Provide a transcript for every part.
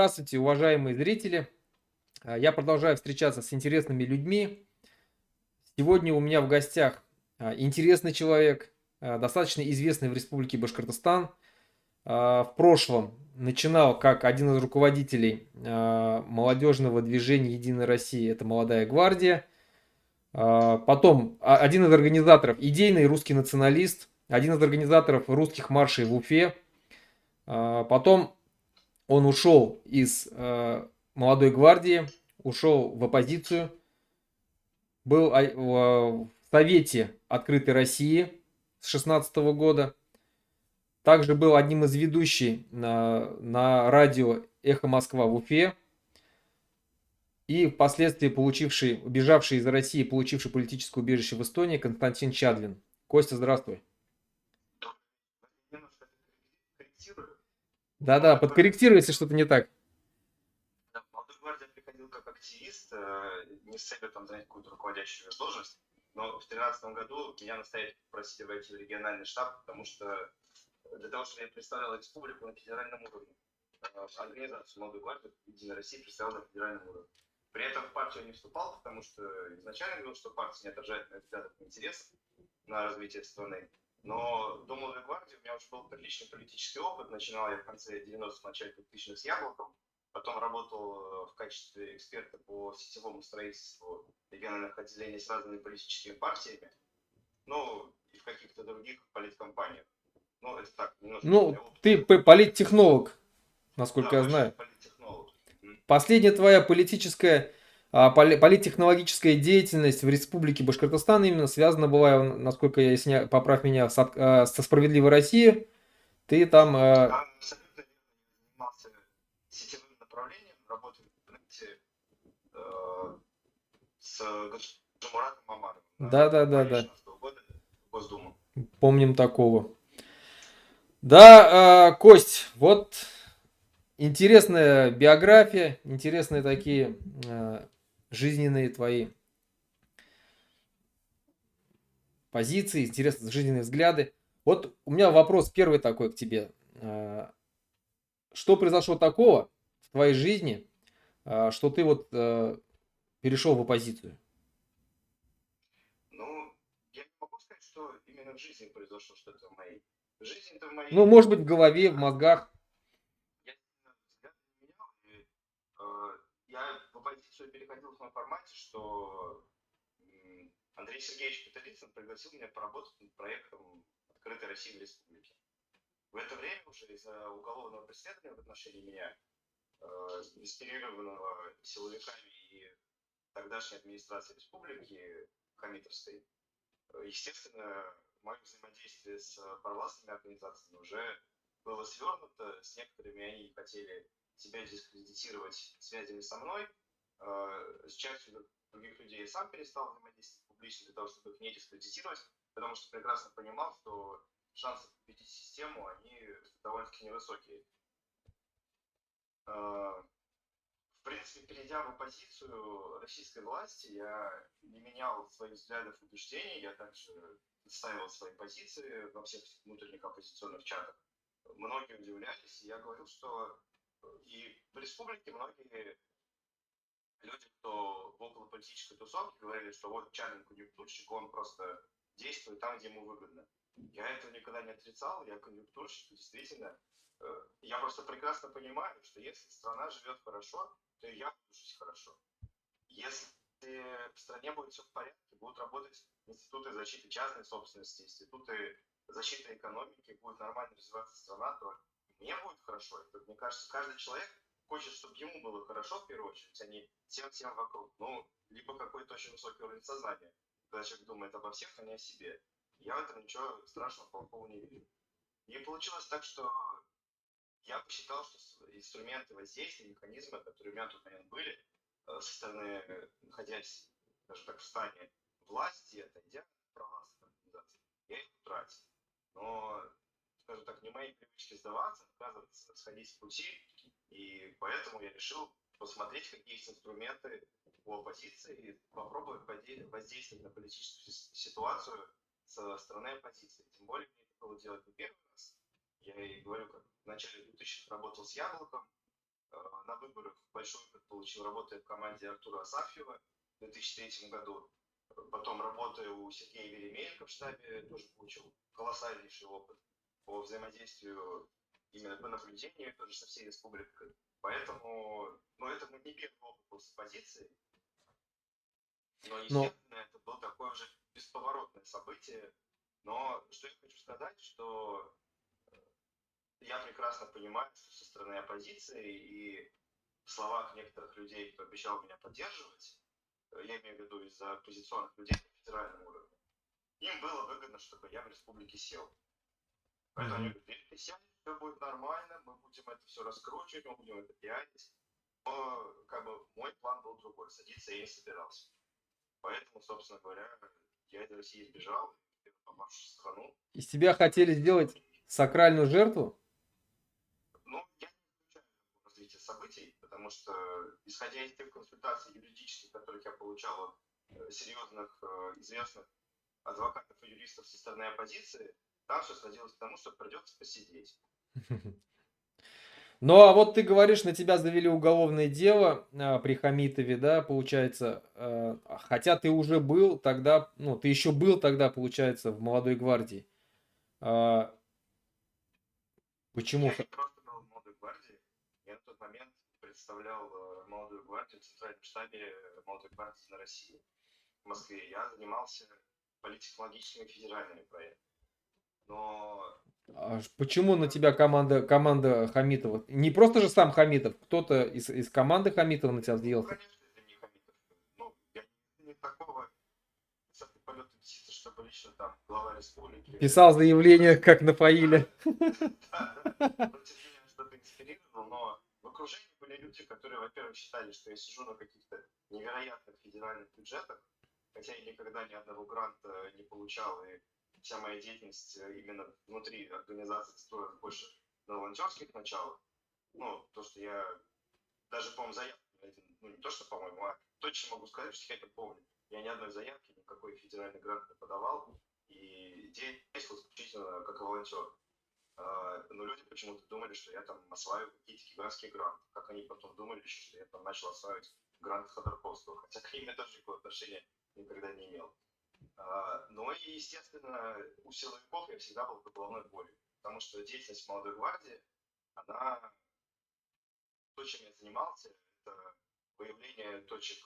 Здравствуйте, уважаемые зрители! Я продолжаю встречаться с интересными людьми. Сегодня у меня в гостях интересный человек, достаточно известный в Республике Башкортостан. В прошлом начинал как один из руководителей молодежного движения «Единая Россия», это «Молодая гвардия». Потом один из организаторов, идейный русский националист, один из организаторов русских маршей в Уфе. Потом он ушел из молодой гвардии, ушел в оппозицию, был в Совете Открытой России с 2016 года. Также был одним из ведущих на радио «Эхо Москва» в Уфе. И впоследствии убежавший из России, получивший политическое убежище в Эстонии, Константин Чадлин. Костя, здравствуй. Да-да, подкорректируй, если что-то не так. Да, в молодую гвардию я приходил как активист, не с целью там занять какую-то руководящую должность, но в 2013 году меня настоятельно попросили войти в региональный штаб, потому что для того, чтобы я представлял республику на федеральном уровне, организацию «Молодую гвардию» «Единая Россия» представлял на федеральном уровне. При этом в партию не вступал, потому что изначально говорил, что партия не отражает моих взглядов и интересов на развитие страны. Но до «Молодой гвардии» у меня уже был приличный политический опыт. Начинал я в конце 90-х, начале 2000-х с «Яблоком». Потом работал в качестве эксперта по сетевому строительству региональных отделений с разными политическими партиями. Ну, и в каких-то других политкомпаниях. Ну, это так, немножко у меня Ну, опыт. ты политтехнолог, насколько Да, я больше знаю. политтехнолог. Последняя твоя политтехнологическая деятельность в Республике Башкортостан именно связана была, насколько я, если поправь меня, со «Справедливой Россией». Ты там... Да, абсолютно верно. Я занимался сетевым направлением, работал в интернете с Гаджимуратом Мамаровым на форме Да-да-да-да, 2016 года в Госдуму. помним такого. Да, Кость, вот интересная биография, интересные такие жизненные твои позиции, интересные жизненные взгляды. Вот у меня вопрос первый такой к тебе. Что произошло такого в твоей жизни, что ты вот перешел в оппозицию? Ну, я не могу сказать, что именно в жизни произошло что-то в моей. Жизнь-то в Ну, моей может быть, в голове, в сильно, мозгах. я сильно взгляд не менял. И, я в оппозицию переходил в том формате, что Андрей Сергеевич Каталицын пригласил меня поработать над проектом «Открытой России» в республике. В это время уже из-за уголовного преследования в отношении меня, инспирированного силовиками и тогдашней администрации республики Хамитовской, естественно, мое взаимодействие с провластными организациями уже было свернуто. С некоторыми они хотели себя дискредитировать связями со мной. С частью других людей я сам перестал взаимодействовать публично для того, чтобы их не дискредитировать, потому что прекрасно понимал, что шансы победить систему, они довольно-таки невысокие. В принципе, перейдя в оппозицию российской власти, я не менял своих взглядов и убеждений, я также отстаивал свои позиции во всех внутренних оппозиционных чатах. Многие удивлялись, и я говорил, что и в республике многие люди, кто в околополитической тусовке, говорили, что вот Чарлин конъюнктурщик, он просто действует там, где ему выгодно. Я этого никогда не отрицал, я конъюнктурщик, действительно. Я просто прекрасно понимаю, что если страна живет хорошо, то и я буду жить хорошо. Если в стране будет все в порядке, будут работать институты защиты частной собственности, институты защиты экономики, будет нормально развиваться страна, то мне будет хорошо. Это, мне кажется, каждый человек хочет, чтобы ему было хорошо в первую очередь, а не всем вокруг. Ну, либо какой-то очень высокий уровень сознания, когда человек думает обо всех, а не о себе. Я в этом ничего страшного, плохого не вижу. И получилось так, что я посчитал, что инструменты воздействия, механизмы, которые у меня в тот момент были, со стороны, находясь, даже так, в стане власти, отойдя от провластных организаций, я их утратил. Но, скажем так, не моей привычке сдаваться, отказываться, сходить с пути, и поэтому я решил посмотреть, какие есть инструменты у оппозиции, и попробовать воздействовать на политическую ситуацию со стороны оппозиции. Тем более мне это было делать не первый раз. Я и говорю, как в начале 2000-х работал с Яблоком, на выборах большой опыт получил, работая в команде Артура Асафьева в 2003 году. Потом, работая у Сергея Веремеенко в штабе, тоже получил колоссальнейший опыт по взаимодействию именно по наблюдению тоже со всей республикой. Поэтому, ну, это не первый опыт после позиции, но, Но, естественно, это было такое уже бесповоротное событие. Но что я хочу сказать, что я прекрасно понимаю, что со стороны оппозиции и в словах некоторых людей, кто обещал меня поддерживать, я имею в виду из-за оппозиционных людей на федеральном уровне, им было выгодно, чтобы я в республике сел. Поэтому они говорят, ты сядешь, все будет нормально, мы будем это все раскручивать, мы будем это пиарить. Но как бы мой план был другой, садиться я не собирался. Поэтому, собственно говоря, я из России сбежал, попавшись в страну. из тебя хотели сделать сакральную жертву? Ну, я не исключаю развитие событий, потому что, исходя из тех консультаций юридических, которых я получал от серьезных, известных адвокатов и юристов со стороны оппозиции, там все сводилось к тому, что придется посидеть. Ну, а вот ты говоришь, на тебя завели уголовное дело при Хамитове, да, получается. Хотя ты уже был тогда, ну, ты еще был тогда, получается, в молодой гвардии. А, Почему? Я не просто был в молодой гвардии, я на тот момент представлял молодую гвардию в центральном штабе молодой гвардии на России в Москве. Я занимался политтехнологическими федеральными проектами. Но Почему на тебя команда Хамитова? Не просто же сам Хамитов, кто-то из команды Хамитова на тебя ну, взъелся. конечно, это не Хамитов. Ну, я не такого высоты полета птицы, чтобы лично там глава республики. Писал заявление, как напоили. Да, против меня что-то инспирировал, но в окружении были люди, которые, во-первых, считали, что я сижу на каких-то невероятных федеральных бюджетах, хотя я никогда ни одного гранта не получал, и вся моя деятельность именно внутри организации строилась больше на волонтерских началах. Ну, то, что я даже, по-моему, заявки, ну не то, что, по-моему, а точно могу сказать, что я это помню. Я ни одной заявки, никакой федеральный грант не подавал, и действовал исключительно как волонтер. Но люди почему-то думали, что я там осваиваю какие-то гигантские гранты. Как они потом думали, что я там начал осваивать гранты Ходорковского, хотя к ним я тоже никакого отношения никогда не имел. Ну и, естественно, у силовиков я всегда был под головной болью, потому что деятельность молодой гвардии, она, то, чем я занимался, это выявление точек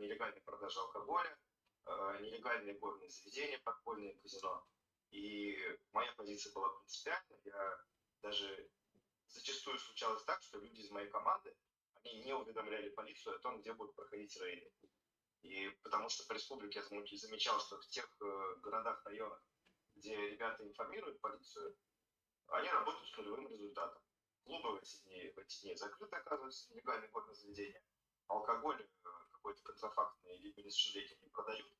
нелегальной продажи алкоголя, нелегальные горные заведения, подпольные казино. И моя позиция была принципиальна. Я даже зачастую случалось так, что люди из моей команды, они не уведомляли полицию о том, где будут проходить рейды. И потому что по республике я замечал, что в тех городах, районах, где ребята информируют полицию, они работают с нулевым результатом. Клубы в эти дни закрыты, оказывается, нелегальные горные заведения. Алкоголь какой-то контрафактный либо несовершеннолетним не продают.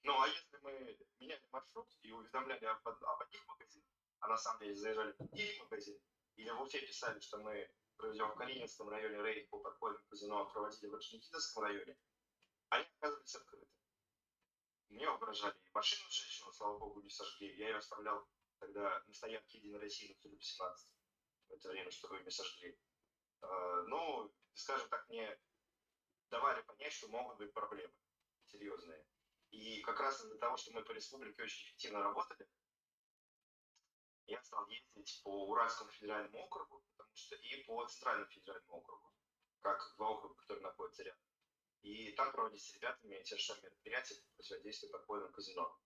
Ну, а если мы меняли маршрут и уведомляли об одних магазинах, а на самом деле заезжали в другие магазины, или в Уфе писали, что мы проведем в Калининском районе рейд по подпольному казино, а проводили в Орджоникидзевском районе, они оказывались открыты. Мне угрожали и машину женщину, слава богу, не сожгли. Я ее оставлял тогда на стоянке Единой России на Туле 17 в это время, чтобы ее не сожгли. Ну, скажем так, мне давали понять, что могут быть проблемы серьезные. И как раз из-за того, что мы по республике очень эффективно работали, я стал ездить по Уральскому федеральному округу, потому что и по Центральному федеральному округу, как два округа, которые находятся рядом. И там проводить с ребятами те же самые мероприятия по противодействию подпольному казино.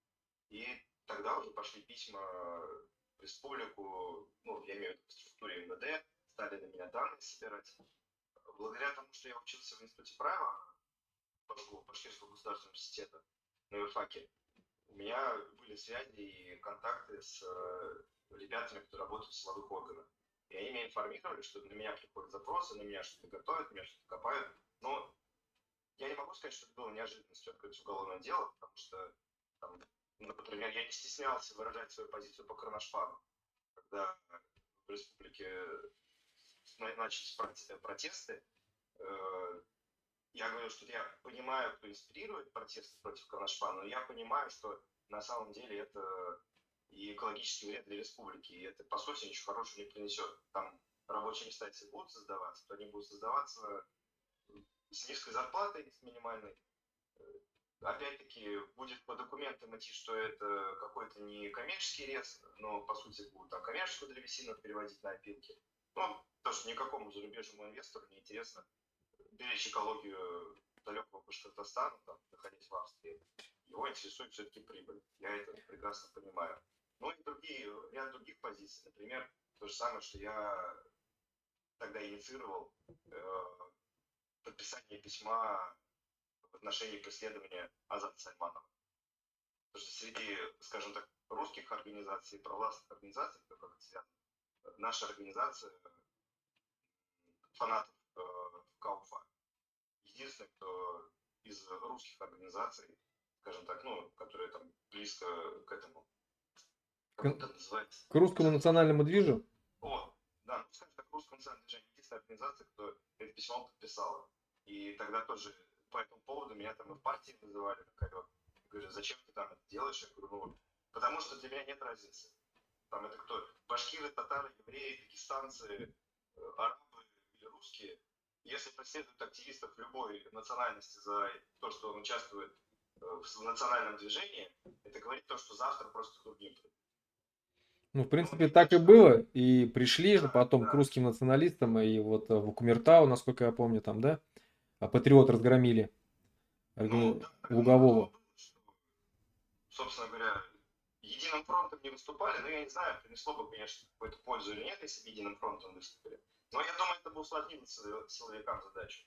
И тогда уже пошли письма в республику, ну, я имею в виду в структуре МВД, стали на меня данные собирать. Благодаря тому, что я учился в институте права Башкирского государственного университета на юрфаке, у меня были связи и контакты с ребятами, которые работают в силовых органах. И они меня информировали, что на меня приходят запросы, на меня что-то готовят, на меня что-то копают. Но я не могу сказать, что это было неожиданностью открыть уголовное дело, потому что, там, например, я не стеснялся выражать свою позицию по Карнашпану, когда в республике начались протесты. Я говорю, что я понимаю, кто инспирирует протесты против Карнашпана, но я понимаю, что на самом деле это и экологический вред для республики, и это, по сути, ничего хорошего не принесет. Там рабочие места, если будут создаваться, то они будут создаваться с низкой зарплатой, с минимальной. Опять-таки, будет по документам идти, что это какой-то не коммерческий лес, но по сути будут там коммерческую древесину переводить на опилки. Ну, потому что никакому зарубежному инвестору не интересно беречь экологию далекого Башкортостана, там, находясь в Австрии. Его интересует все-таки прибыль. Я это прекрасно понимаю. Ну и ряд других позиций. Например, то же самое, что я тогда инициировал подписание письма в отношении преследования Азата Сальманова. Потому что среди, скажем так, русских организаций, провластных организаций, как это связано, наша организация фанатов Кауфа единственный, кто из русских организаций, скажем так, ну, которые там близко к этому, как это называется? К русскому национальному движу? О, да, ну, скажем так, русскому национальному движению единственная организация, кто это письмо подписала. И тогда тоже по этому поводу меня там и в партии называли на ковер. Говорю, зачем ты там это делаешь? Я говорю, ну, потому что для меня нет разницы. Там это кто? Башкиры, татары, евреи, дагестанцы, арабы или русские. Если преследуют активистов любой национальности за то, что он участвует в национальном движении, это говорит то, что завтра просто другим. Ну, в принципе, так и было. И пришли же потом к Да. русским националистам, и вот в Кумертау, насколько я помню, там, да, Патриот разгромили. Ну, да, так много Лугового. было, что, собственно говоря, единым фронтом не выступали, но я не знаю, принесло бы, конечно, какую-то пользу или нет, если бы единым фронтом выступили. Но я думаю, это бы усложнило силовикам задачу.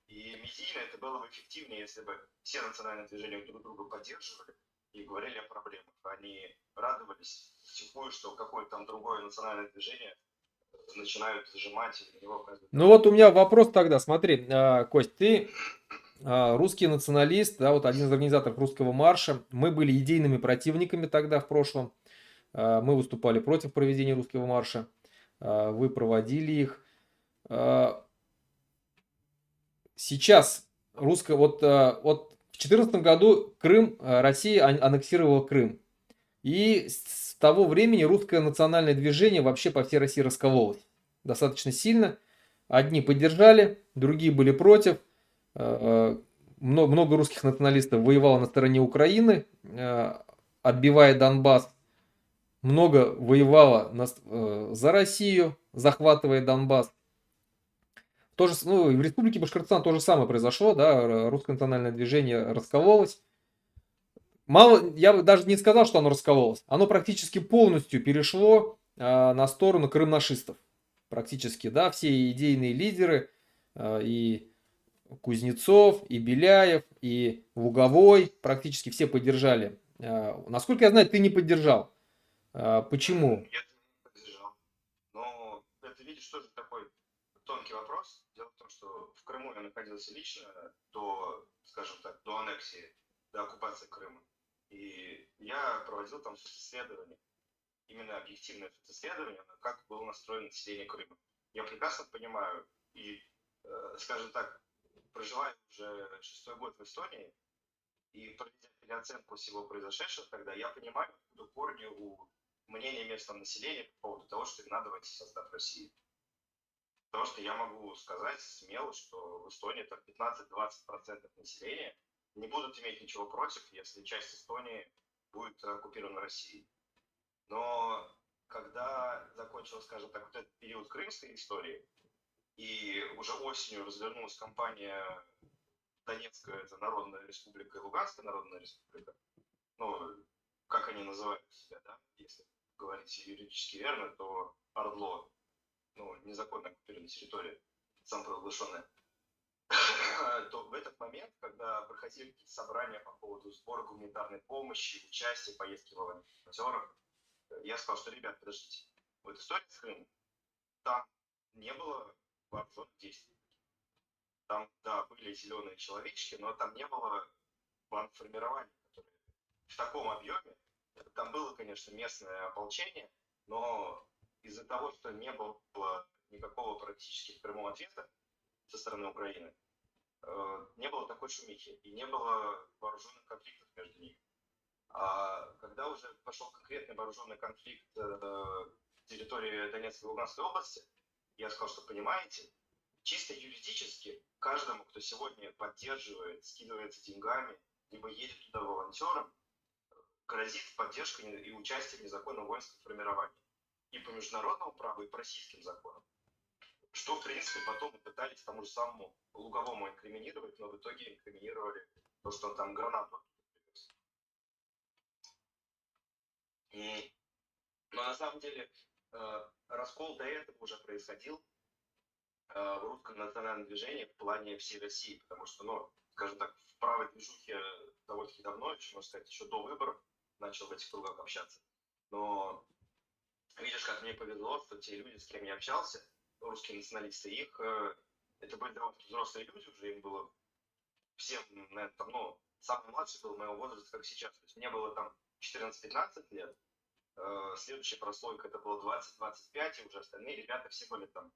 И медийно это было бы эффективнее, если бы все национальные движения друг друга поддерживали и говорили о проблемах. Они радовались втихую, что какое-то там другое национальное движение начинают зажимать и на него оказывают. Ну вот у меня вопрос тогда, смотри, Кость, ты русский националист, да, вот один из организаторов русского марша. Мы были идейными противниками тогда в прошлом. Мы выступали против проведения русского марша. Вы проводили их. Сейчас вот в 2014 году Россия аннексировала Крым. И с того времени русское национальное движение вообще по всей России раскололось достаточно сильно. Одни поддержали, другие были против. Много русских националистов воевало на стороне Украины, отбивая Донбасс. Много воевало за Россию, захватывая Донбасс. В Республике Башкортостан то же самое произошло, да, русское национальное движение раскололось. Я бы даже не сказал, что оно раскололось. Оно практически полностью перешло на сторону крымнашистов. Практически, да, все идейные лидеры, и Кузнецов, и Беляев, и Луговой, практически все поддержали. Насколько я знаю, ты не поддержал. Почему? Я не поддержал. Но это, видишь, тоже такой тонкий вопрос. Дело в том, что в Крыму я находился лично до, скажем так, до аннексии, до оккупации Крыма. И я проводил там исследования, именно объективное исследование, как было настроено население Крыма. Я прекрасно понимаю и, скажем так, проживаю уже 6-й год в Эстонии, и проведя переоценку всего произошедшего тогда, я понимаю, откуда корни у мнения местного населения по поводу того, что им надо войти в состав России. Потому что я могу сказать смело, что в Эстонии там 15-20% населения не будут иметь ничего против, если часть Эстонии будет оккупирована Россией. Но когда закончилась, скажем так, вот этот период крымской истории, и уже осенью развернулась кампания Донецкая, это Народная Республика, и Луганская Народная Республика, ну, как они называют себя, да, если говорить юридически верно, то ОРДЛО, ну, незаконно оккупированная территория, самопровозглашенная, то в этот момент, когда проходили какие-то собрания по поводу сбора гуманитарной помощи, участия, поездки волонтеров, я сказал, что, ребят, подождите, вот история с Крымом, там не было вооруженных действий. Там, да, были зеленые человечки, но там не было бандформирования, которые в таком объеме. Там было, конечно, местное ополчение, но из-за того, что не было никакого практически в Крыму ответа со стороны Украины, не было такой шумихи и не было вооруженных конфликтов между ними. А когда уже пошел конкретный вооруженный конфликт в территории Донецкой и Луганской области, Я сказал, что понимаете, чисто юридически каждому, кто сегодня поддерживает, скидывается деньгами, либо едет туда волонтером, грозит поддержка и участие в незаконном воинском формировании. И по международному праву, и по российским законам. Что, в принципе, потом мы пытались тому же самому Луговому инкриминировать, но в итоге инкриминировали то, что он там гранату привез. Но на самом деле раскол до этого уже происходил в русском национальном движении в плане всей России, потому что, ну, скажем так, в правой движухе довольно-таки давно, еще, можно сказать, еще до выборов начал в этих кругах общаться. Но видишь, как мне повезло, что те люди, с кем я общался, русские националисты, их, это были довольно-таки взрослые люди уже, им было всем, наверное, там, ну, самый младший был моего возраста, как сейчас. То есть мне было там 14-15 лет, следующая прослойка это было 20-25, и уже остальные ребята все были там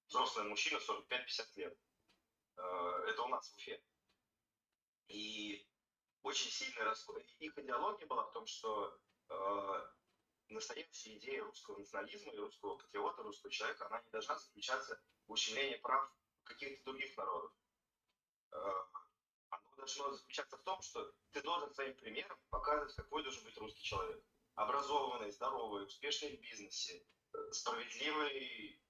взрослые мужчины 45-50 лет. Это у нас в Уфе. И очень сильный раскол. Их идеология была в том, что настоящая идея русского национализма и русского патриота, русского человека, она не должна заключаться в ущемлении прав каких-то других народов. Оно должно заключаться в том, что ты должен своим примером показывать, какой должен быть русский человек. Образованный, здоровый, успешный в бизнесе, справедливый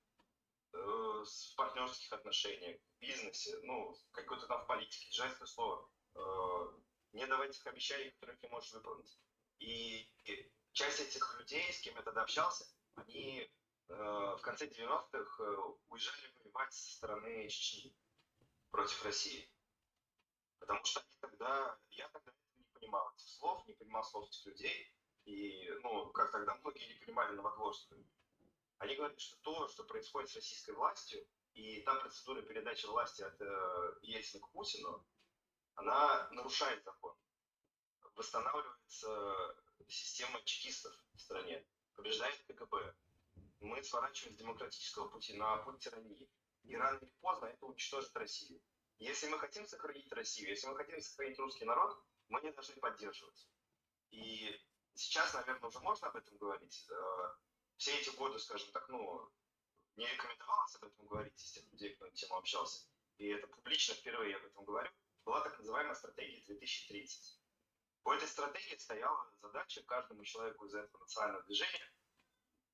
в партнерских отношениях, в бизнесе, ну, какой-то там в политике, женское слово. Не давать их обещаний, которые ты можешь выполнить. И часть этих людей, с кем я тогда общался, они в конце 90-х уезжали воевать со стороны Чечни против России. Потому что я тогда не понимал этих слов, не понимал слов этих людей. И, ну, как тогда многие не понимали новодворскую. Они говорят, что то, что происходит с российской властью, и та процедура передачи власти от Ельцина к Путину, она нарушает закон. Восстанавливается система чекистов в стране, побеждает КГБ. Мы сворачиваем с демократического пути на путь тирании. И рано или поздно это уничтожит Россию. Если мы хотим сохранить Россию, если мы хотим сохранить русский народ, мы не должны поддерживать. И сейчас, наверное, уже можно об этом говорить. Все эти годы, скажем так, ну, не рекомендовалось об этом говорить из тех людей, кто на тему общался. И это публично впервые я об этом говорю. Была так называемая стратегия 2030. По этой стратегии стояла задача каждому человеку из этого национального движения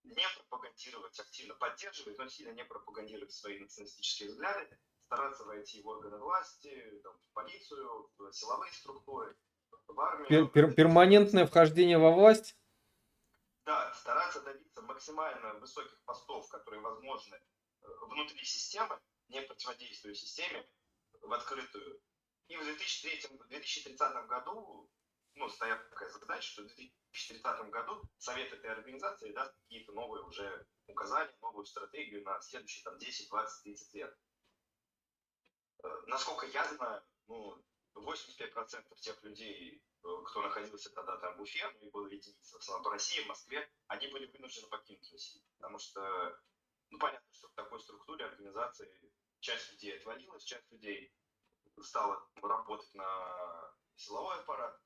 не пропагандировать активно, поддерживать, но сильно не пропагандировать свои националистические взгляды, стараться войти в органы власти, там, в полицию, в силовые структуры, в армию. Перманентное вхождение во власть. Да, стараться добиться максимально высоких постов, которые возможны внутри системы, не противодействуя системе в открытую. И в 2030 году, ну, стоят такая задача, что в 2030 году совет этой организации даст какие-то новые уже указания, новую стратегию на следующие там 10, 20, 30 лет. Насколько я знаю, ну, 85% тех людей, кто находился тогда там в Уфе, ну и было единицы, в основном по России, в Москве, они были вынуждены покинуть Россию. Потому что, ну, понятно, что в такой структуре организации часть людей отвалилась, часть людей стала работать на силовой аппарат.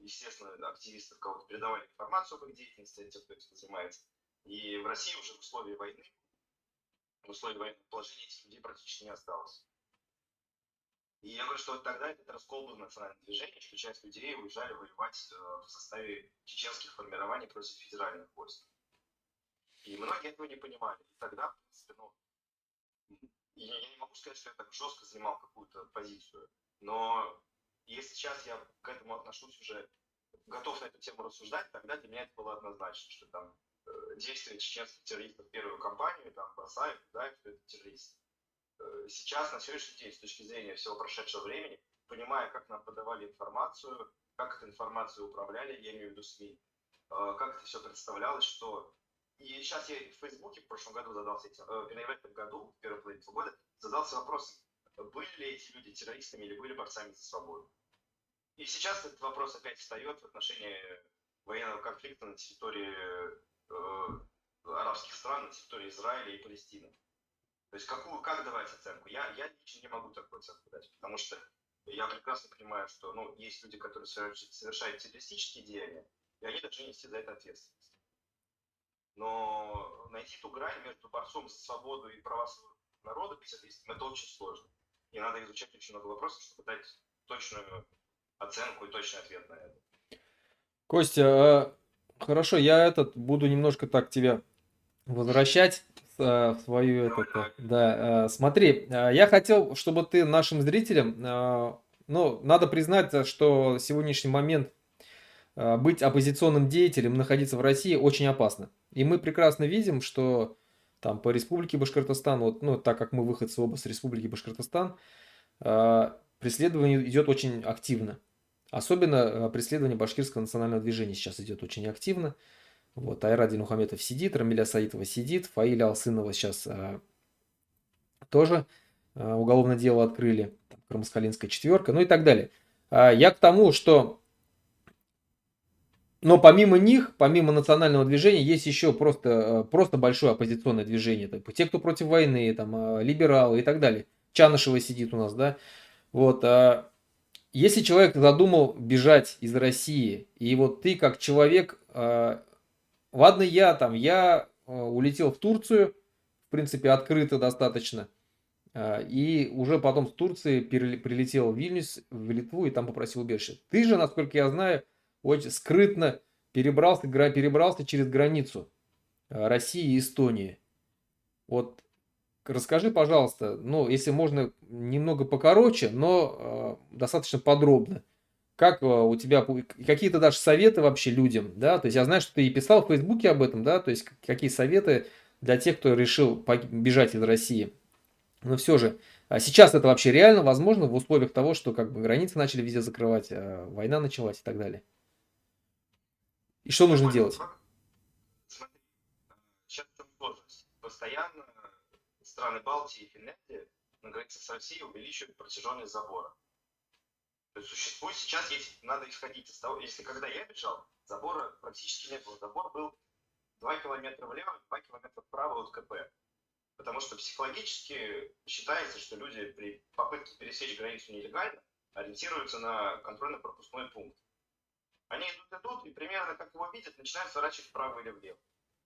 Естественно, активисты кого-то передавали информацию об их деятельности, те, кто этим занимается. И в России уже в условиях войны, в условиях военного положения этих людей практически не осталось. И я говорю, что вот тогда этот раскол был в национальном движении, что часть людей уезжали воевать в составе чеченских формирований против федеральных войск. И многие этого не понимали. И тогда, в принципе, ну, я не могу сказать, что я так жестко занимал какую-то позицию, но если сейчас я к этому отношусь уже, готов на эту тему рассуждать, тогда для меня это было однозначно, что там действия чеченских террористов в первую кампанию, там, бросают, да, что это террористы. Сейчас, на сегодняшний день, с точки зрения всего прошедшего времени, понимая, как нам подавали информацию, как эту информацию управляли, я имею в виду СМИ, как это все представлялось, что... И сейчас я в Фейсбуке в прошлом году задался этим, в этом году, в первой половине года, задался вопросом, были ли эти люди террористами или были борцами за свободу. И сейчас этот вопрос опять встает в отношении военного конфликта на территории арабских стран, на территории Израиля и Палестины. То есть как давать оценку? Я лично не могу такую оценку дать, потому что я прекрасно понимаю, что ну, есть люди, которые совершают террористические деяния, и они должны нести за это ответственность. Но найти ту грань между борцом за свободу и права народа пацифистом, это очень сложно. И надо изучать очень много вопросов, чтобы дать точную оценку и точный ответ на это. Костя, хорошо, я буду немножко так тебя возвращать в свою Давай, давай. да, смотри, я хотел, чтобы ты нашим зрителям, ну, надо признать, что в сегодняшний момент быть оппозиционным деятелем, находиться в России очень опасно. И мы прекрасно видим, что там по Республике Башкортостан, вот, ну, так как мы выходцы оба с Республики Башкортостан, преследование идет очень активно. Особенно преследование башкирского национального движения сейчас идет очень активно. Вот, Айрат Динмухаметов сидит, Рамиля Саитова сидит, Фаиля Алсынова сейчас тоже уголовное дело открыли, там, Кармаскалинская четверка, ну и так далее. Я к тому, что, но помимо них, помимо национального движения, есть еще просто большое оппозиционное движение. Те, кто против войны, там, либералы и так далее. Чанышева сидит у нас, да. Вот, если человек задумал бежать из России, и вот ты как человек, ладно, я улетел в Турцию, в принципе, открыто достаточно, и уже потом с Турции прилетел в Вильнюс, в Литву, и там попросил убежище. Ты же, насколько я знаю, очень скрытно перебрался через границу России и Эстонии. Вот расскажи, пожалуйста, ну, если можно, немного покороче, но достаточно подробно. Как у тебя, какие-то дашь советы вообще людям, да? То есть я знаю, что ты и писал в Фейсбуке об этом, да? То есть какие советы для тех, кто решил бежать из России? Но все же, сейчас это вообще реально возможно в условиях того, что как бы границы начали везде закрывать, война началась и так далее. И что Я нужно понял делать? вопрос. Смотри, сейчас в чем сложность. Постоянно страны Балтии и Финляндии на границе с Россией увеличивают протяженность забора. То есть существует сейчас, есть, надо исходить из того, если когда я бежал, забора практически не было. Забор был 2 километра влево, 2 километра вправо от КП. Потому что психологически считается, что люди при попытке пересечь границу нелегально ориентируются на контрольно-пропускной пункт. Они идут, и примерно как его видят, начинают сворачивать вправо или влево.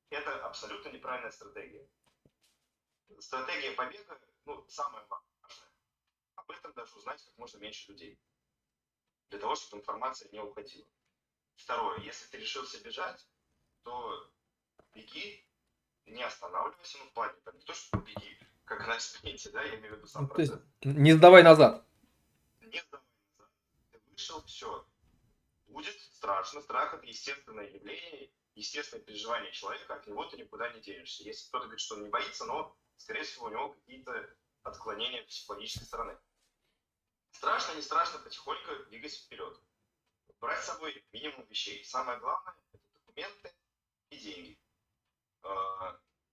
И это абсолютно неправильная стратегия. Стратегия побега, ну, самое важное. Об этом даже узнать как можно меньше людей. Для того, чтобы информация не уходила. Второе, если ты решился бежать, то беги, не останавливайся, ну, в плане, там, не то, что беги, как на спринте, да, я имею в виду сам То есть процесс. не сдавай назад. Не сдавай назад. Ты вышел, все. Будет страшно. Страх – это естественное явление, естественное переживание человека, от него ты никуда не денешься. Если кто-то говорит, что он не боится, но, скорее всего, у него какие-то отклонения психологической стороны. Страшно, не страшно, потихоньку двигайся вперед. Брать с собой минимум вещей. Самое главное – это документы и деньги.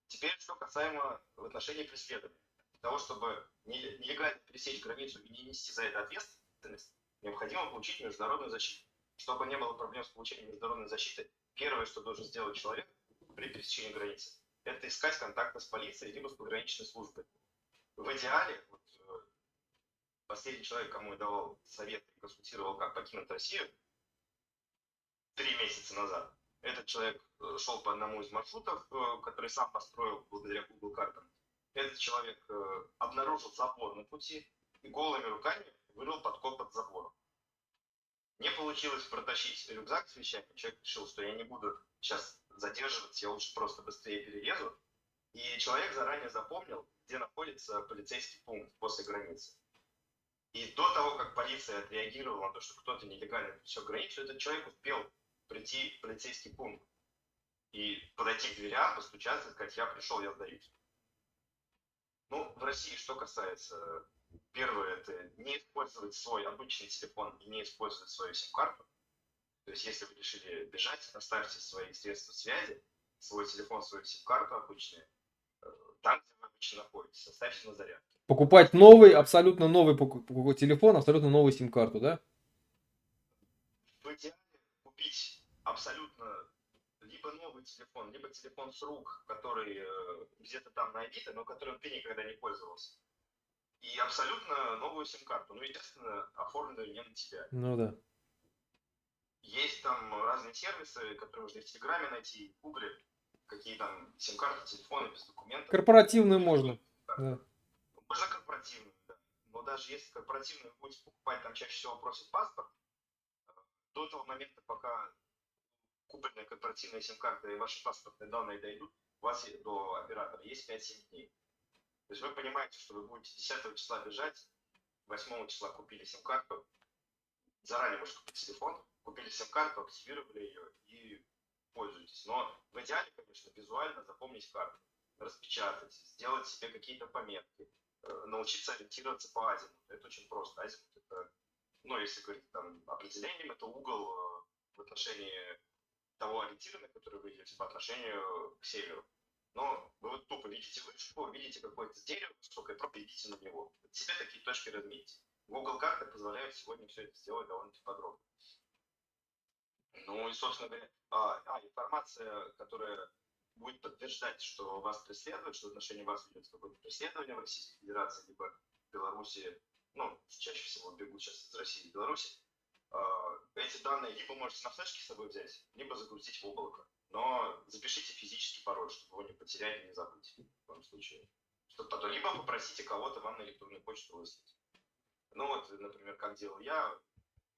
Теперь, что касаемо в отношении преследования. Для того, чтобы нелегально пересечь границу и не нести за это ответственность, необходимо получить международную защиту. Чтобы не было проблем с получением международной защиты, первое, что должен сделать человек при пересечении границы, это искать контакты с полицией либо с пограничной службой. В идеале, вот, последний человек, кому я давал совет и консультировал, как покинуть Россию, 3 месяца назад, этот человек шел по одному из маршрутов, который сам построил благодаря Google картам. Этот человек обнаружил забор на пути и голыми руками вырыл подкоп под забором. Не получилось протащить рюкзак с вещами. Человек решил, что я не буду сейчас задерживаться, я лучше просто быстрее перелезу. И человек заранее запомнил, где находится полицейский пункт после границы. И до того, как полиция отреагировала на то, что кто-то нелегально пересек границу, этот человек успел прийти в полицейский пункт и подойти к дверям, постучаться и сказать: я пришел, я сдаюсь. Ну, в России, что касается, первое, это не использовать свой обычный телефон и не использовать свою сим-карту. То есть, если вы решили бежать, оставьте свои средства связи, свой телефон, свою сим-карту обычные, там, где вы обычно находитесь, оставьте на зарядке. Покупать новый, абсолютно новый телефон, абсолютно новую сим-карту, да? В идеале купить абсолютно либо новый телефон, либо телефон с рук, который где-то там на Авито, но которым ты никогда не пользовался. И абсолютно новую сим-карту. Ну, естественно, оформленную не на тебя. Ну да. Есть там разные сервисы, которые можно в Телеграме найти, в Гугле, какие там сим-карты, телефоны без документов. Корпоративную можно. Да. Можно корпоративную, да. Но даже если корпоративную будете покупать, там чаще всего просят паспорт, до того момента, пока купленная корпоративная сим-карта и ваши паспортные данные дойдут, у вас до оператора есть 5-7 дней. То есть вы понимаете, что вы будете 10 числа бежать, 8 числа купили сим-карту, заранее можете купить телефон, купили сим-карту, активировали ее и пользуйтесь. Но в идеале, конечно, визуально запомнить карту, распечатать, сделать себе какие-то пометки, научиться ориентироваться по азимуту. Это очень просто. Азимут это, ну, если говорить там определением, это угол в отношении того ориентира, на который вы идете по отношению к северу. Но вы вот тупо видите вышку, видите какое-то дерево, сколько и идите на него. Себе такие точки разметьте. Google карты позволяют сегодня все это сделать довольно-таки подробно. Ну и, собственно говоря, информация, которая будет подтверждать, что вас преследуют, что в отношении вас ведется какое-то преследование в Российской Федерации, либо в Беларуси, ну, чаще всего бегут сейчас из России и Беларуси, эти данные либо можете на флешке с собой взять, либо загрузить в облако. Но запишите физический пароль, чтобы его не потерять и не забыть в коем случае. Чтобы потом, либо попросите кого-то вам на электронную почту выслать. Ну вот, например, как делал я,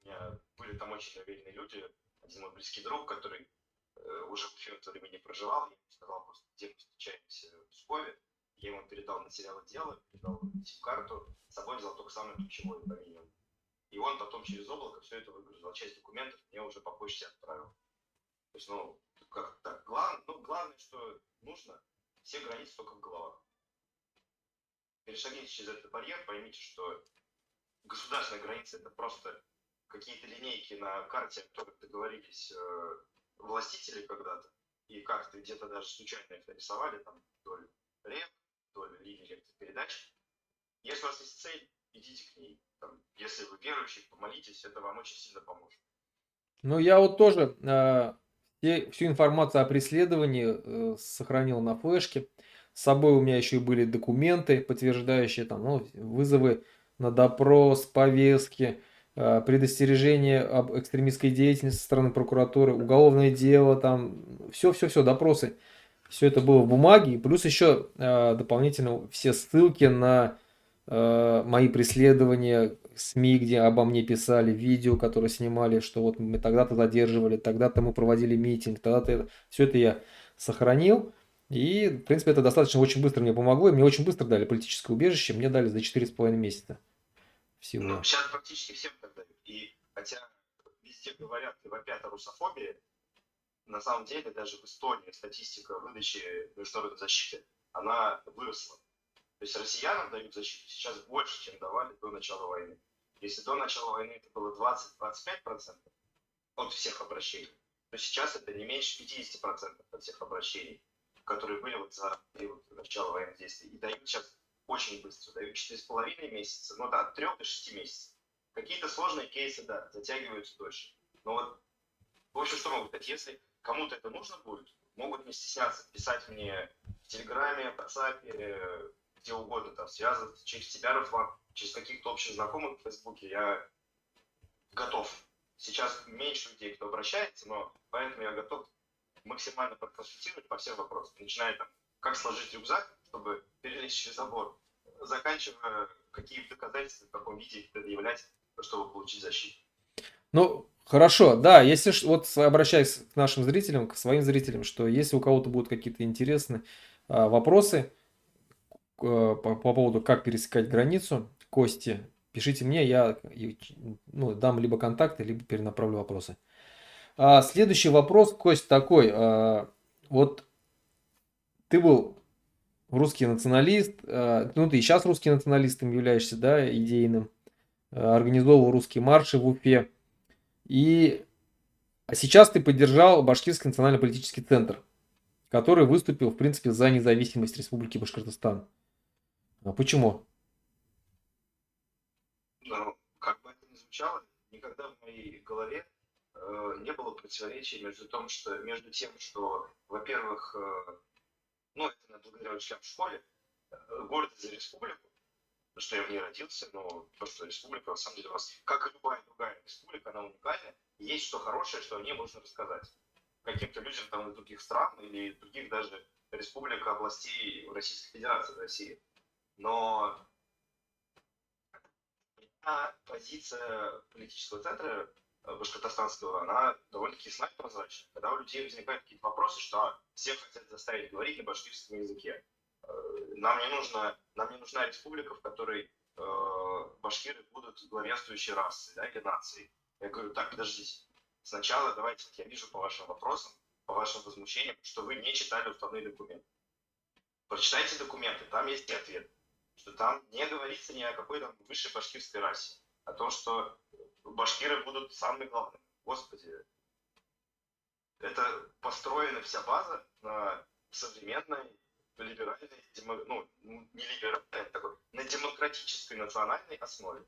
у меня были там очень уверенные люди, один мой близкий друг, который уже в Уфе в то время не проживал, я ему сказал просто, где мы встречаемся в Пскове, я ему передал материалы дела, передал сим-карту, с собой взял только самое ключевое по минимуму. И он потом через облако все это выгрузил, а часть документов мне уже по почте отправил. То есть, ну, как так, главное, что нужно, все границы только в головах. Перешагните через этот барьер, поймите, что государственная граница это просто какие-то линейки на карте, о которых договорились властители когда-то, и как-то где-то даже случайно их нарисовали, там, вдоль рек, вдоль линий электропередач. Если у вас есть цель, идите к ней. Там, если вы верующий, помолитесь, это вам очень сильно поможет. Ну, я вот тоже всю информацию о преследовании сохранил на флешке. С собой у меня еще и были документы, подтверждающие там, ну, вызовы на допрос, повестки, предостережение об экстремистской деятельности со стороны прокуратуры, уголовное дело, там, все, допросы. Все это было в бумаге, и плюс еще дополнительно все ссылки на мои преследования, СМИ, где обо мне писали, видео, которые снимали, что вот мы тогда-то задерживали, тогда-то мы проводили митинг, тогда-то все это я сохранил. И, в принципе, это достаточно очень быстро мне помогло, и мне очень быстро дали политическое убежище, мне дали за 4,5 месяца всего. Ну, сейчас практически всем так дают. И хотя везде говорят и вопят о русофобии, на самом деле даже в Эстонии статистика выдачи международной защиты, она выросла. То есть россиянам дают защиту сейчас больше, чем давали до начала войны. Если до начала войны это было 20-25% от всех обращений, то сейчас это не меньше 50% от всех обращений, которые были вот за период начала военных действий. И дают сейчас очень быстро, дают 4,5 месяца, ну да, от 3 до 6 месяцев. Какие-то сложные кейсы, да, затягиваются дольше. Но вот, в общем, что могут дать? Если кому-то это нужно будет, могут не стесняться писать мне в Телеграме, в WhatsApp, где угодно, там, связываться через тебя, Руслан, через каких-то общих знакомых в Фейсбуке, я готов. Сейчас меньше людей, кто обращается, но поэтому я готов максимально проконсультировать по всем вопросам. Начиная там, как сложить рюкзак, чтобы перелезть через забор, заканчивая, какие доказательства, в каком виде их предъявлять, чтобы получить защиту. Ну, хорошо, да, если вот обращаясь к нашим зрителям, к своим зрителям, что если у кого-то будут какие-то интересные вопросы, по поводу, как пересекать границу, Кости, пишите мне, я ну, дам либо контакты, либо перенаправлю вопросы. Следующий вопрос, Кость, такой. Вот ты был русский националист, ну ты и сейчас русский националистом являешься, да, идейным, организовывал русские марши в Уфе. А сейчас ты поддержал Башкирский национально-политический центр, который выступил, в принципе, за независимость Республики Башкортостан. Почему? Но, как бы это ни звучало, никогда в моей голове не было противоречия между тем, что, во-первых, ну, это благодаря учителям в школе, гордость за республику, что я в ней родился, но то, что республика, на самом деле, у нас, как и любая другая республика, она уникальна, и есть что хорошее, что о ней можно рассказать. каким-то людям там из других стран или других даже республик, областей в Российской Федерации, в России. Но позиция политического центра башкортостанского, она довольно-таки ясна и прозрачна. Когда у людей возникают какие-то вопросы, что все хотят заставить говорить на башкирском языке. Нам не нужна республика, в которой башкиры будут главенствующей расой, да, или нацией. Я говорю, так, подождите. Сначала давайте, я вижу по вашим вопросам, по вашим возмущениям, что вы не читали уставные документы. Прочитайте документы, там есть и ответ. Что там не говорится ни о какой там высшей башкирской расе. О том, что башкиры будут самыми главными. Господи, это построена вся база на современной, либеральной, не либеральной, такой, на демократической национальной основе.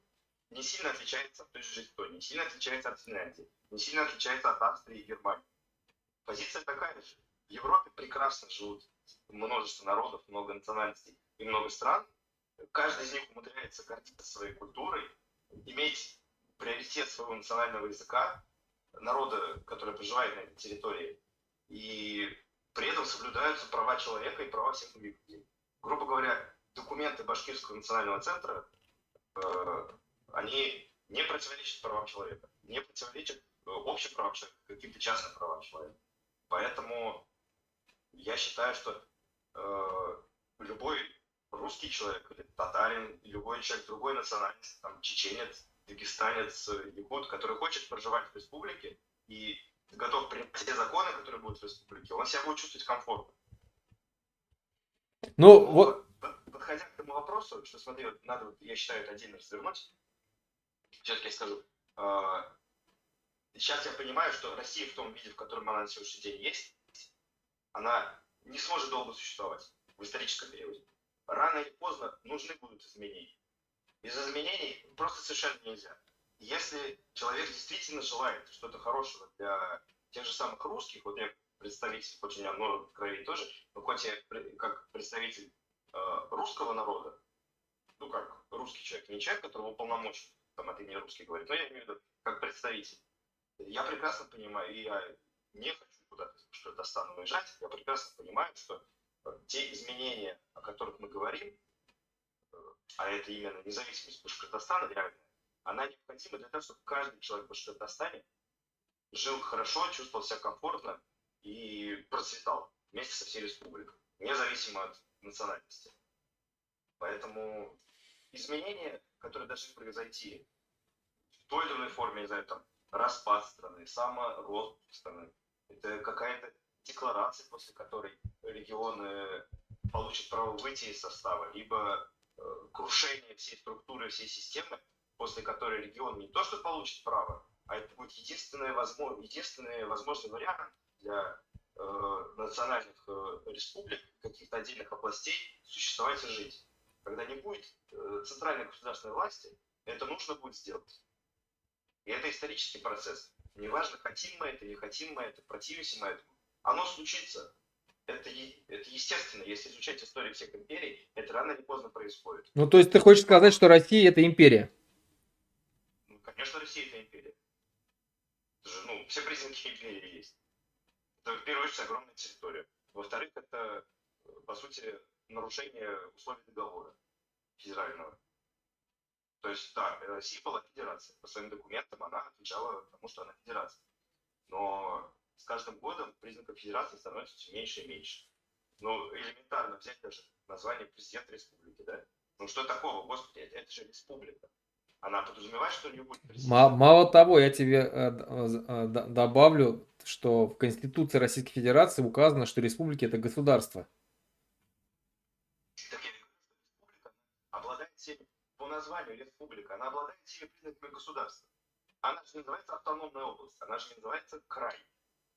Не сильно отличается от той же Эстонии, не сильно отличается от Финляндии, не сильно отличается от Австрии и Германии. Позиция такая же. В Европе прекрасно живут множество народов, много национальностей и много стран. Каждый из них умудряется гордиться своей культурой, иметь приоритет своего национального языка, народа, который проживает на этой территории, и при этом соблюдаются права человека и права всех других людей. Грубо говоря, документы Башкирского национального центра, они не противоречат правам человека, не противоречат общим правам человека, каким-то частным правам человека. Поэтому я считаю, что любой русский человек, или татарин, любой человек другой национальности, там, чеченец, дагестанец, якут, который хочет проживать в республике и готов принять те законы, которые будут в республике, он себя будет чувствовать комфортно. Ну, вот... Подходя к этому вопросу, что смотри, вот надо, я считаю, это отдельно развернуть. Все-таки я скажу. Сейчас я понимаю, что Россия в том виде, в котором она на сегодняшний день есть, она не сможет долго существовать в историческом периоде. Рано или поздно нужны будут изменения. Без изменений просто совершенно нельзя. Если человек действительно желает что-то хорошего для тех же самых русских, вот я представитель, хоть у меня много крови тоже, но хоть я как представитель русского народа, ну как русский человек, не человек, которого уполномочен там от имени русский говорит, но я имею в виду как представитель. Я прекрасно понимаю, и я не хочу куда-то из Башкортостана уезжать, я прекрасно понимаю, что те изменения, о которых мы говорим, а это именно независимость Башкортостана реальная, она необходима для того, чтобы каждый человек в Башкортостане жил хорошо, чувствовал себя комфортно и процветал вместе со всей республикой, независимо от национальности. Поэтому изменения, которые должны произойти в той или иной форме, не знаю, там, распад страны, саморост страны, это какая-то декларация, после которой регионы получат право выйти из состава, либо крушение всей структуры, всей системы, после которой регион не то что получит право, а это будет единственный возможный вариант для национальных республик, каких-то отдельных областей существовать и жить. Когда не будет центральной государственной власти, это нужно будет сделать. И это исторический процесс. Неважно, хотим мы это, не хотим мы это, противимся мы этому. Оно случится. Это естественно. Если изучать историю всех империй, это рано или поздно происходит. Ну, то есть ты хочешь сказать, что Россия — это империя? Ну, конечно, Россия — это империя. Это же, все признаки империи есть. Это, в первую очередь, огромная территория. Во-вторых, это, по сути, нарушение условий договора федерального. То есть, да, Россия была федерация. По своим документам она отвечала тому, что она федерация. Но с каждым годом признаков федерации становится все меньше и меньше. Элементарно взять даже название президента республики, да? Что такого, господи, это же республика. Она подразумевает, что у нее будет президент. Мало того, я тебе добавлю, что в Конституции Российской Федерации указано, что республики — это государство. Так я говорю, что республика обладает всеми, по названию республика, она обладает всеми признаками государства. Она же не называется автономная область, она же не называется край.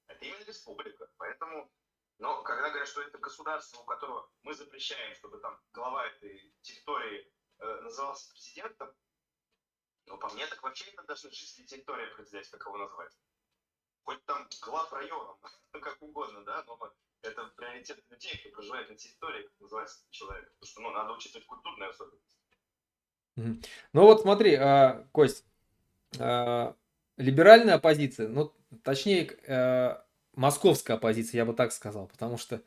Это именно республика. Поэтому, когда говорят, что это государство, у которого мы запрещаем, чтобы там глава этой территории назывался президентом, по мне, так вообще это даже жители территории определять, как его назвать. Хоть там глав районом, как угодно, да, но это приоритет людей, кто проживает на территории, как называется человек. Потому что, надо учитывать культурные особенности. Ну вот смотри, Кость, либеральная оппозиция, точнее, московская оппозиция, я бы так сказал, потому что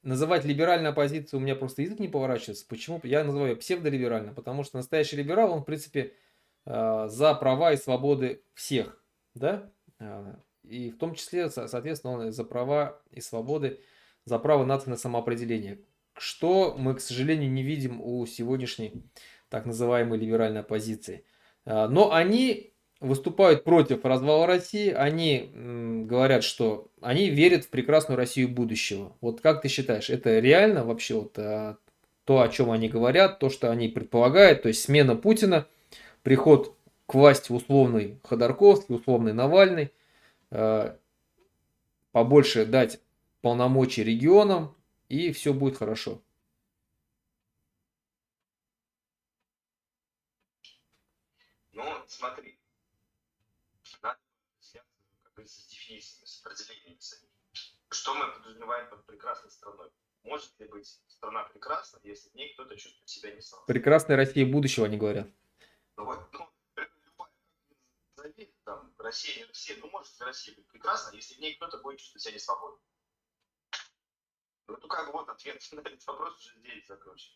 называть либеральной оппозицией у меня просто язык не поворачивается. Почему? Я называю ее псевдолиберально, потому что настоящий либерал, он, в принципе, за права и свободы всех, да, и в том числе, соответственно, он за права и свободы, за право нации на самоопределение, что мы, к сожалению, не видим у сегодняшней так называемой либеральной оппозиции. Но они выступают против развала России, они говорят, что они верят в прекрасную Россию будущего. Вот как ты считаешь, это реально вообще вот то, о чем они говорят, то, что они предполагают, то есть смена Путина, приход к власти условный Ходорковский, условный Навальный, побольше дать полномочий регионам, и все будет хорошо. Ну, смотри, надо взять, как говорится, с дефинициями, с определениями самими. Что мы подразумеваем под прекрасной страной? Может ли быть страна прекрасна, если в ней кто-то чувствует себя не сам? Прекрасная Россия будущего, они говорят. Ну вот, ну, любая, назови, там, Россия, не Россия, ну может ли Россия быть прекрасна, если в ней кто-то будет чувствовать себя несвободно? Ну, как бы вот ответ на этот вопрос уже здесь закончен.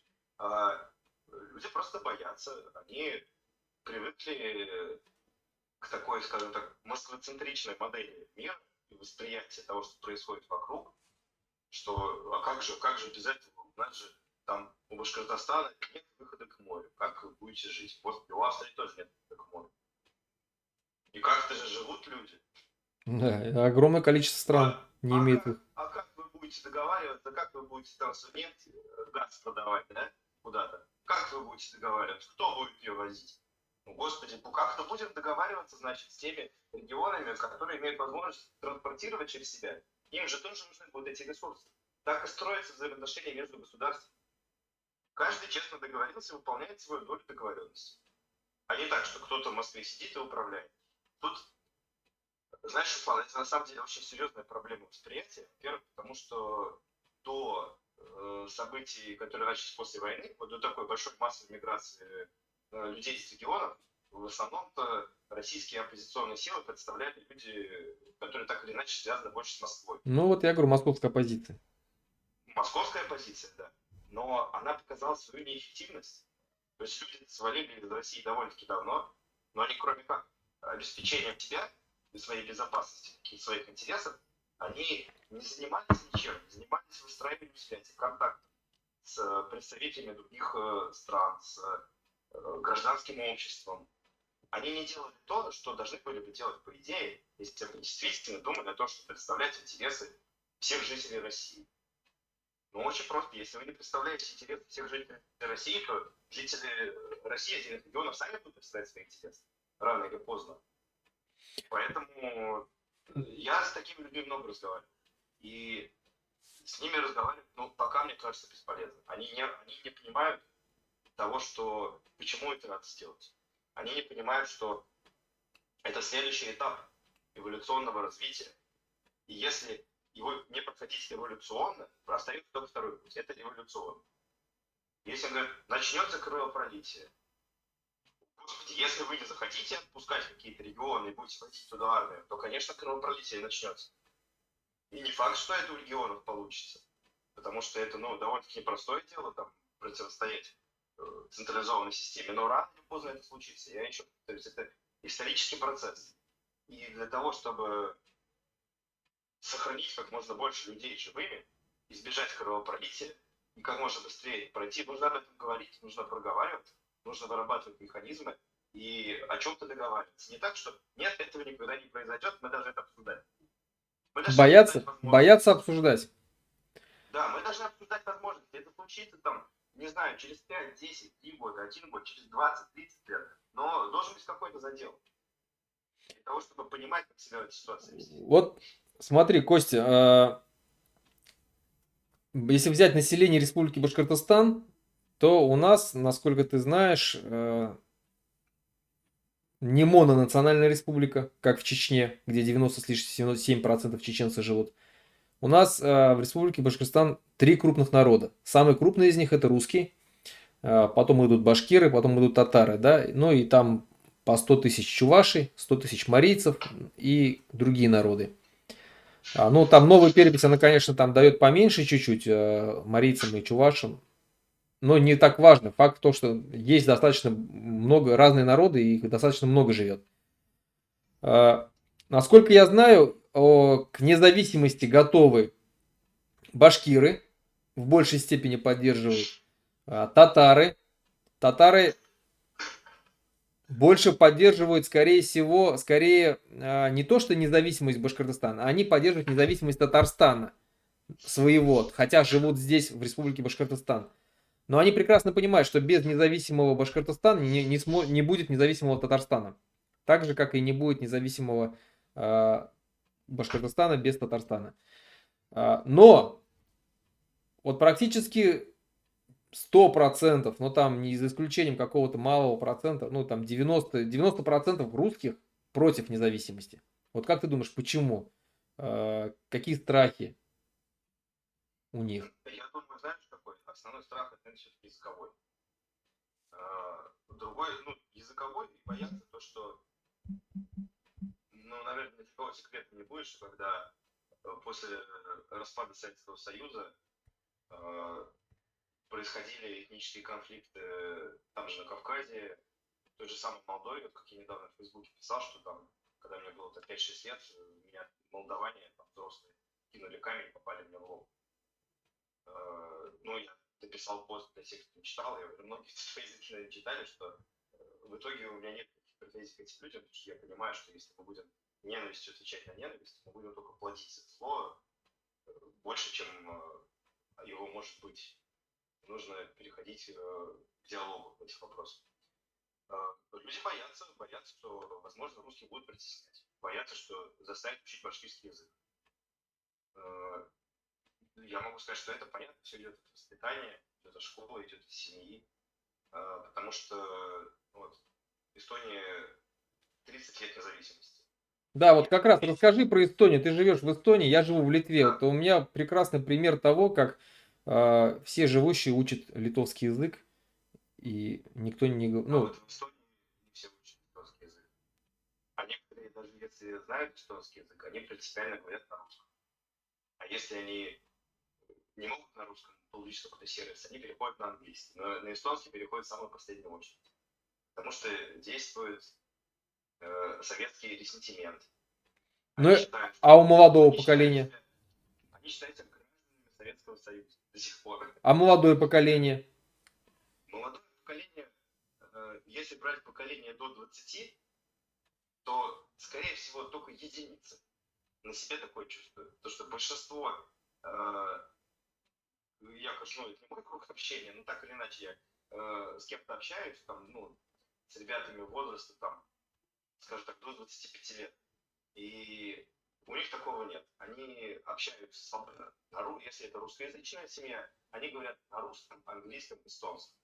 Люди просто боятся, они привыкли к такой, скажем так, москвоцентричной модели мира и восприятия того, что происходит вокруг, что а как же без этого? У нас же там у Башкортостана нет выхода к морю. Как вы будете жить? Вот у Австрии тоже нет выхода к морю. И как-то же живут люди. Да, огромное количество стран не имеет их. А как вы будете договариваться, как вы будете там свою нефть, газ продавать, да, куда-то? Как вы будете договариваться? Кто будет ее возить? Ну, господи, ну как-то будем договариваться, значит, с теми регионами, которые имеют возможность транспортировать через себя. Им же тоже нужны будут эти ресурсы. Так и строятся взаимоотношения между государствами. Каждый честно договорился, выполняет свою долю договоренности. А не так, что кто-то в Москве сидит и управляет. Тут, знаешь, Руслан, это на самом деле очень серьезная проблема восприятия. Во-первых, потому что до событий, которые начались после войны, вот до такой большой массовой миграции людей из регионов, в основном-то российские оппозиционные силы представляли люди, которые так или иначе связаны больше с Москвой. Ну вот я говорю, московская оппозиция. Московская оппозиция, да. Но она показала свою неэффективность. То есть люди свалили из России довольно-таки давно, но они кроме как обеспечением себя и своей безопасности, каких-то своих интересов, они не занимались ничем, не занимались выстраиванием связи, контактов с представителями других стран, с гражданским обществом. Они не делали то, что должны были бы делать по идее, если бы действительно думали о том, что представлять интересы всех жителей России. Ну, очень просто. Если вы не представляете интересы всех жителей России, то жители России, отдельных регионов, сами будут представлять свои интересы. Рано или поздно. Поэтому я с такими людьми много разговариваю. И с ними разговаривать, ну, пока, мне кажется, бесполезно. Они не понимают того, что почему это надо сделать. Они не понимают, что это следующий этап эволюционного развития. И если его не проходить эволюционно, остается только второй путь. Это революционно. Если он говорит, начнется кровопролитие, господи, если вы не захотите отпускать какие-то регионы и будете водить туда армию, то, конечно, кровопролитие начнется. И не факт, что это у регионов получится. Потому что это, ну, довольно-таки непростое дело там противостоять централизованной системе. Но рано или поздно это случится. Я еще повторюсь, это исторический процесс. И для того, чтобы сохранить как можно больше людей живыми, избежать кровопролития и как можно быстрее пройти, нужно об этом говорить, нужно проговаривать, нужно вырабатывать механизмы и о чем-то договариваться. Не так, что нет, этого никогда не произойдет, мы должны это обсуждать. Боятся обсуждать. Да, мы должны обсуждать возможности. Это случится там, не знаю, через 5, 10, 3 года, 1 год, через 20, 30 лет. Но должен быть какой-то задел. Для того, чтобы понимать, как себя в этой ситуации вести. Вот смотри, Костя, если взять население Республики Башкортостан, то у нас, насколько ты знаешь, не мононациональная республика, как в Чечне, где 90 с лишним 7% чеченцев живут. У нас в Республике Башкортостан 3 крупных народа. Самый крупный из них это русский, потом идут башкиры, потом идут татары, да, ну и там по 100 тысяч чувашей, 100 тысяч марийцев и другие народы. Ну, там новая перепись, она, конечно, там дает поменьше чуть-чуть марийцам и чувашам, но не так важно. Факт в том, что есть достаточно много разные народы, и их достаточно много живет. Насколько я знаю, к независимости готовы башкиры, в большей степени поддерживают, татары. Татары больше поддерживают, скорее всего, скорее не то, что независимость Башкортостана, они поддерживают независимость Татарстана своего, хотя живут здесь, в республике Башкортостан. Но они прекрасно понимают, что без независимого Башкортостана не будет независимого Татарстана. Так же, как и не будет независимого Башкортостана без Татарстана. Но вот практически 100%, но там не за исключением какого-то малого процента, ну там 90% русских против независимости. Вот как ты думаешь, почему? Какие страхи у них? Я думаю, знаешь, какой? Основной страх это все-таки языковой. Другой, ну, языковой боятся то, что, ну, наверное, ни для кого секретом не будет, что когда после распада Советского Союза происходили этнические конфликты там же на Кавказе, в той же самой Молдове, вот как я недавно в Фейсбуке писал, что там, когда мне было 5-6 лет, меня молдаване, там, взрослые, кинули камень, попали мне в лоб. Ну, я дописал пост для тех, кто не читал, я говорю, многие свои языки, наверное, читали, что в итоге у меня нет никаких претензий к этим людям, потому что я понимаю, что если мы будем ненавистью отвечать на ненависть, мы будем только плодить это зло больше, чем его может быть. Нужно переходить к диалогу в этих вопросах. Люди боятся, что, возможно, русские будут притеснять. Боятся, что заставят учить башкирский язык. Я могу сказать, что это понятно, все идет от воспитания, идет от школы, идет от семьи. Потому что вот, Эстония 30 лет независимости. Да, вот И как раз вместе, расскажи про Эстонию. Ты живешь в Эстонии, я живу в Литве. да, Вот у меня прекрасный пример того, как все живущие учат литовский язык, и никто не говорит, а ну, вот в Эстонии не все учат эстонский язык. А некоторые, даже если знают эстонский язык, они принципиально говорят на русском. А если они не могут на русском получить какой-то сервис, они переходят на английский. Но на эстонский переходят в самую последнюю очередь. Потому что действует советский ресентимент. ну, Они считают, а у что молодого поколения? они считают себя гражданами Советского Союза до сих пор. А молодое поколение? Молодое поколение, если брать поколение до 20, то, скорее всего, только единицы на себе такое чувствуют. То, что большинство, я, конечно, это не мой круг общения, но так или иначе я с кем-то общаюсь, там, ну, с ребятами возраста, там, скажем так, до 25 лет. И у них такого нет. Они общаются свободно. Если это русскоязычная семья, они говорят на русском, английском, эстонском.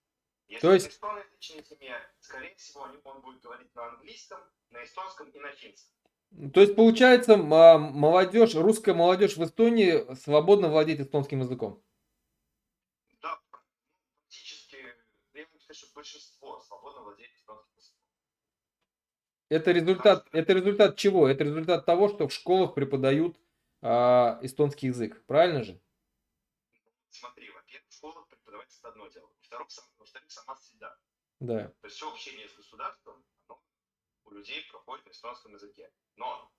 То Если это есть, эстоноязычная семья, скорее всего, он будет говорить на английском, на эстонском и на финском. получается, молодежь, русская молодежь в Эстонии свободно владеет эстонским языком. Да, практически, я могу сказать, что большинство свободно владеет эстонским языком. Потому что, Это результат чего? Это результат того, что в школах преподают эстонский язык. Правильно же? смотри, во-первых, в школах преподавать это одно дело. Во-вторых, сама среда. Да. То есть все общение с государством, оно у людей проходит на эстонском языке. Но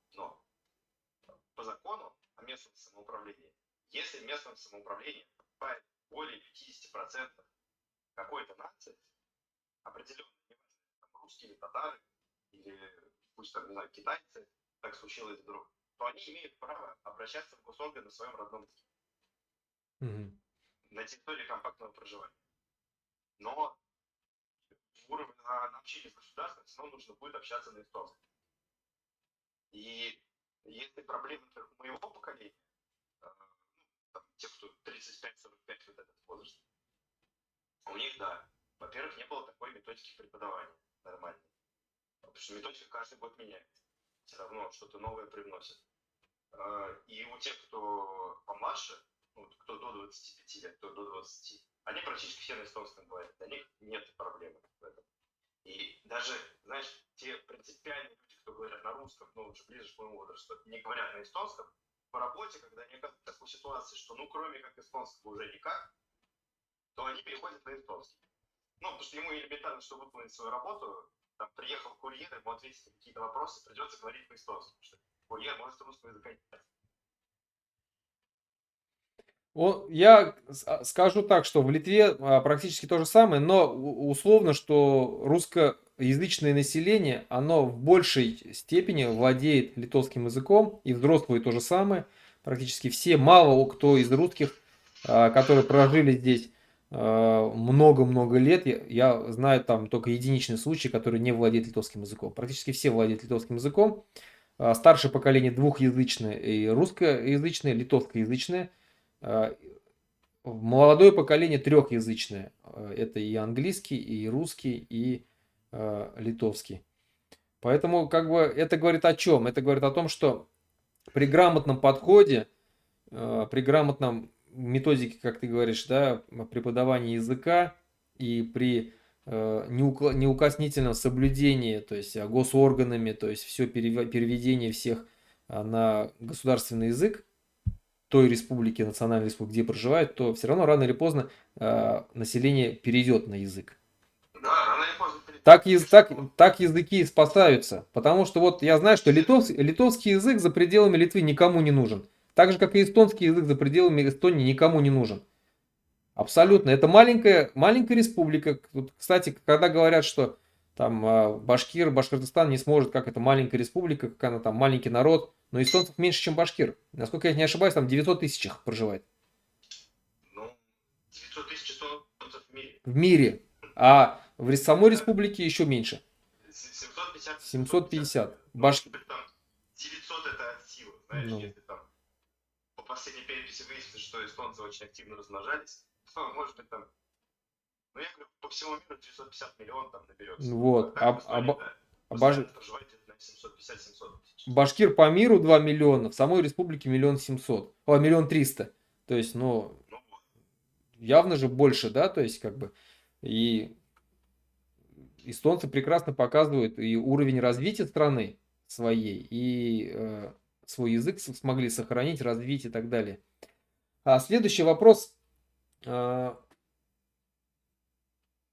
по закону о местном самоуправлении, если в местном самоуправлении покупает более 50% какой-то нации, определенно, неважно, там, русские или татары, или пусть там, не знаю, китайцы, так случилось вдруг, то они имеют право обращаться в госорган на своем родном языке, Мгм. на территории компактного проживания. Но в уровне на общение с государством все равно нужно будет общаться на эстонском. И если проблема только моего поколения, там, те, кто 35-45, вот этот возраст, у них, да, во-первых, не было такой методики преподавания нормальной. Потому что методика каждый год меняется. Все равно что-то новое привносит. И у тех, кто помладше, ну, кто до 25 лет, кто до 20, они практически все на эстонском говорят. Для них нет проблемы в этом. И даже, знаешь, те принципиальные люди, кто говорят на русском, ну, уже ближе к моему возрасту, не говорят на эстонском, по работе, когда они оказываются в такой ситуации, что ну кроме как эстонского уже никак, то они переходят на эстонский. Ну, потому что ему элементарно, чтобы выполнить свою работу, там приехал курьер, ему ответить на какие-то вопросы, придется говорить по-эстонски, потому что курьер может русского языка не знать. Я скажу так, что в Литве практически то же самое, но условно, что русскоязычное население, оно в большей степени владеет литовским языком, и взрослые то же самое. Практически все, мало кто из русских, которые прожили здесь много-много лет, я знаю там только единичные случаи, которые не владеют литовским языком. Практически все владеют литовским языком. Старшее поколение двухязычное и русскоязычное, литовскоязычное. Молодое поколение трехязычное. Это и английский, и русский, и литовский. Поэтому как бы это говорит о чем? Это говорит о том, что при грамотном подходе, при грамотном методике, как ты говоришь, да, преподавания языка и при неукоснительном соблюдении, то есть госорганами, то есть все переведение всех на государственный язык той республики, национальной республики, где проживает, то все равно рано или поздно население перейдет на язык. Да, рано или поздно Так языки спасаются. Потому что вот я знаю, что литовский язык за пределами Литвы никому не нужен. Так же, как и эстонский язык за пределами Эстонии никому не нужен. Абсолютно. Это маленькая республика. Кстати, когда говорят, что там Башкортостан не сможет, как это маленькая республика, как она там маленький народ, но эстонцев меньше, чем башкир. Насколько я не ошибаюсь, там 900 тысяч их проживает. Ну, 900 тысяч эстонцев в мире. В мире. А в самой республике еще меньше. 750. 750. Может быть, там 900 это от силы, знаешь, Ну. если там по последней переписи выяснится, что эстонцы очень активно размножались, то, может быть, там, ну, я говорю, по всему миру 950 миллионов там наберется. Вот. Так, в Эстонии, да, постоянно проживает где-то на 750-700 тысяч. Башкир по миру 2 миллиона, в самой республике 1 700 000. 1 300 000. То есть, ну, явно же больше, да, то есть, как бы, и эстонцы прекрасно показывают и уровень развития страны своей, и свой язык смогли сохранить, развить и так далее. А следующий вопрос. Вот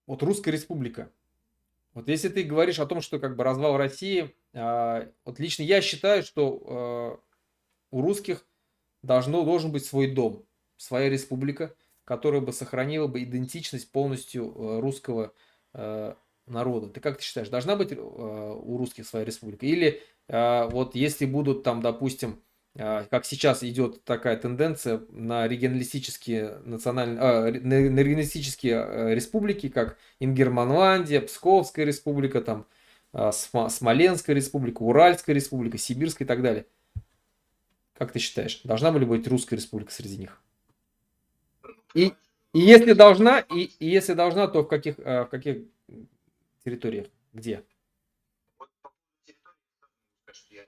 Русская Республика. Вот если ты говоришь о том, что как бы развал России, вот лично я считаю, что у русских должен быть свой дом, своя республика, которая бы сохранила бы идентичность полностью русского народа. Ты как ты считаешь, должна быть у русских своя республика? Или вот если будут там, допустим, как сейчас идет такая тенденция на регионалистические на регионалистические республики, как Ингерманландия, Псковская республика, там, Смоленская республика, Уральская республика, Сибирская и так далее. Как ты считаешь, должна ли быть русская республика среди них? И если должна, если должна, то в каких территориях? Где? Вот по поводу территории, конечно, я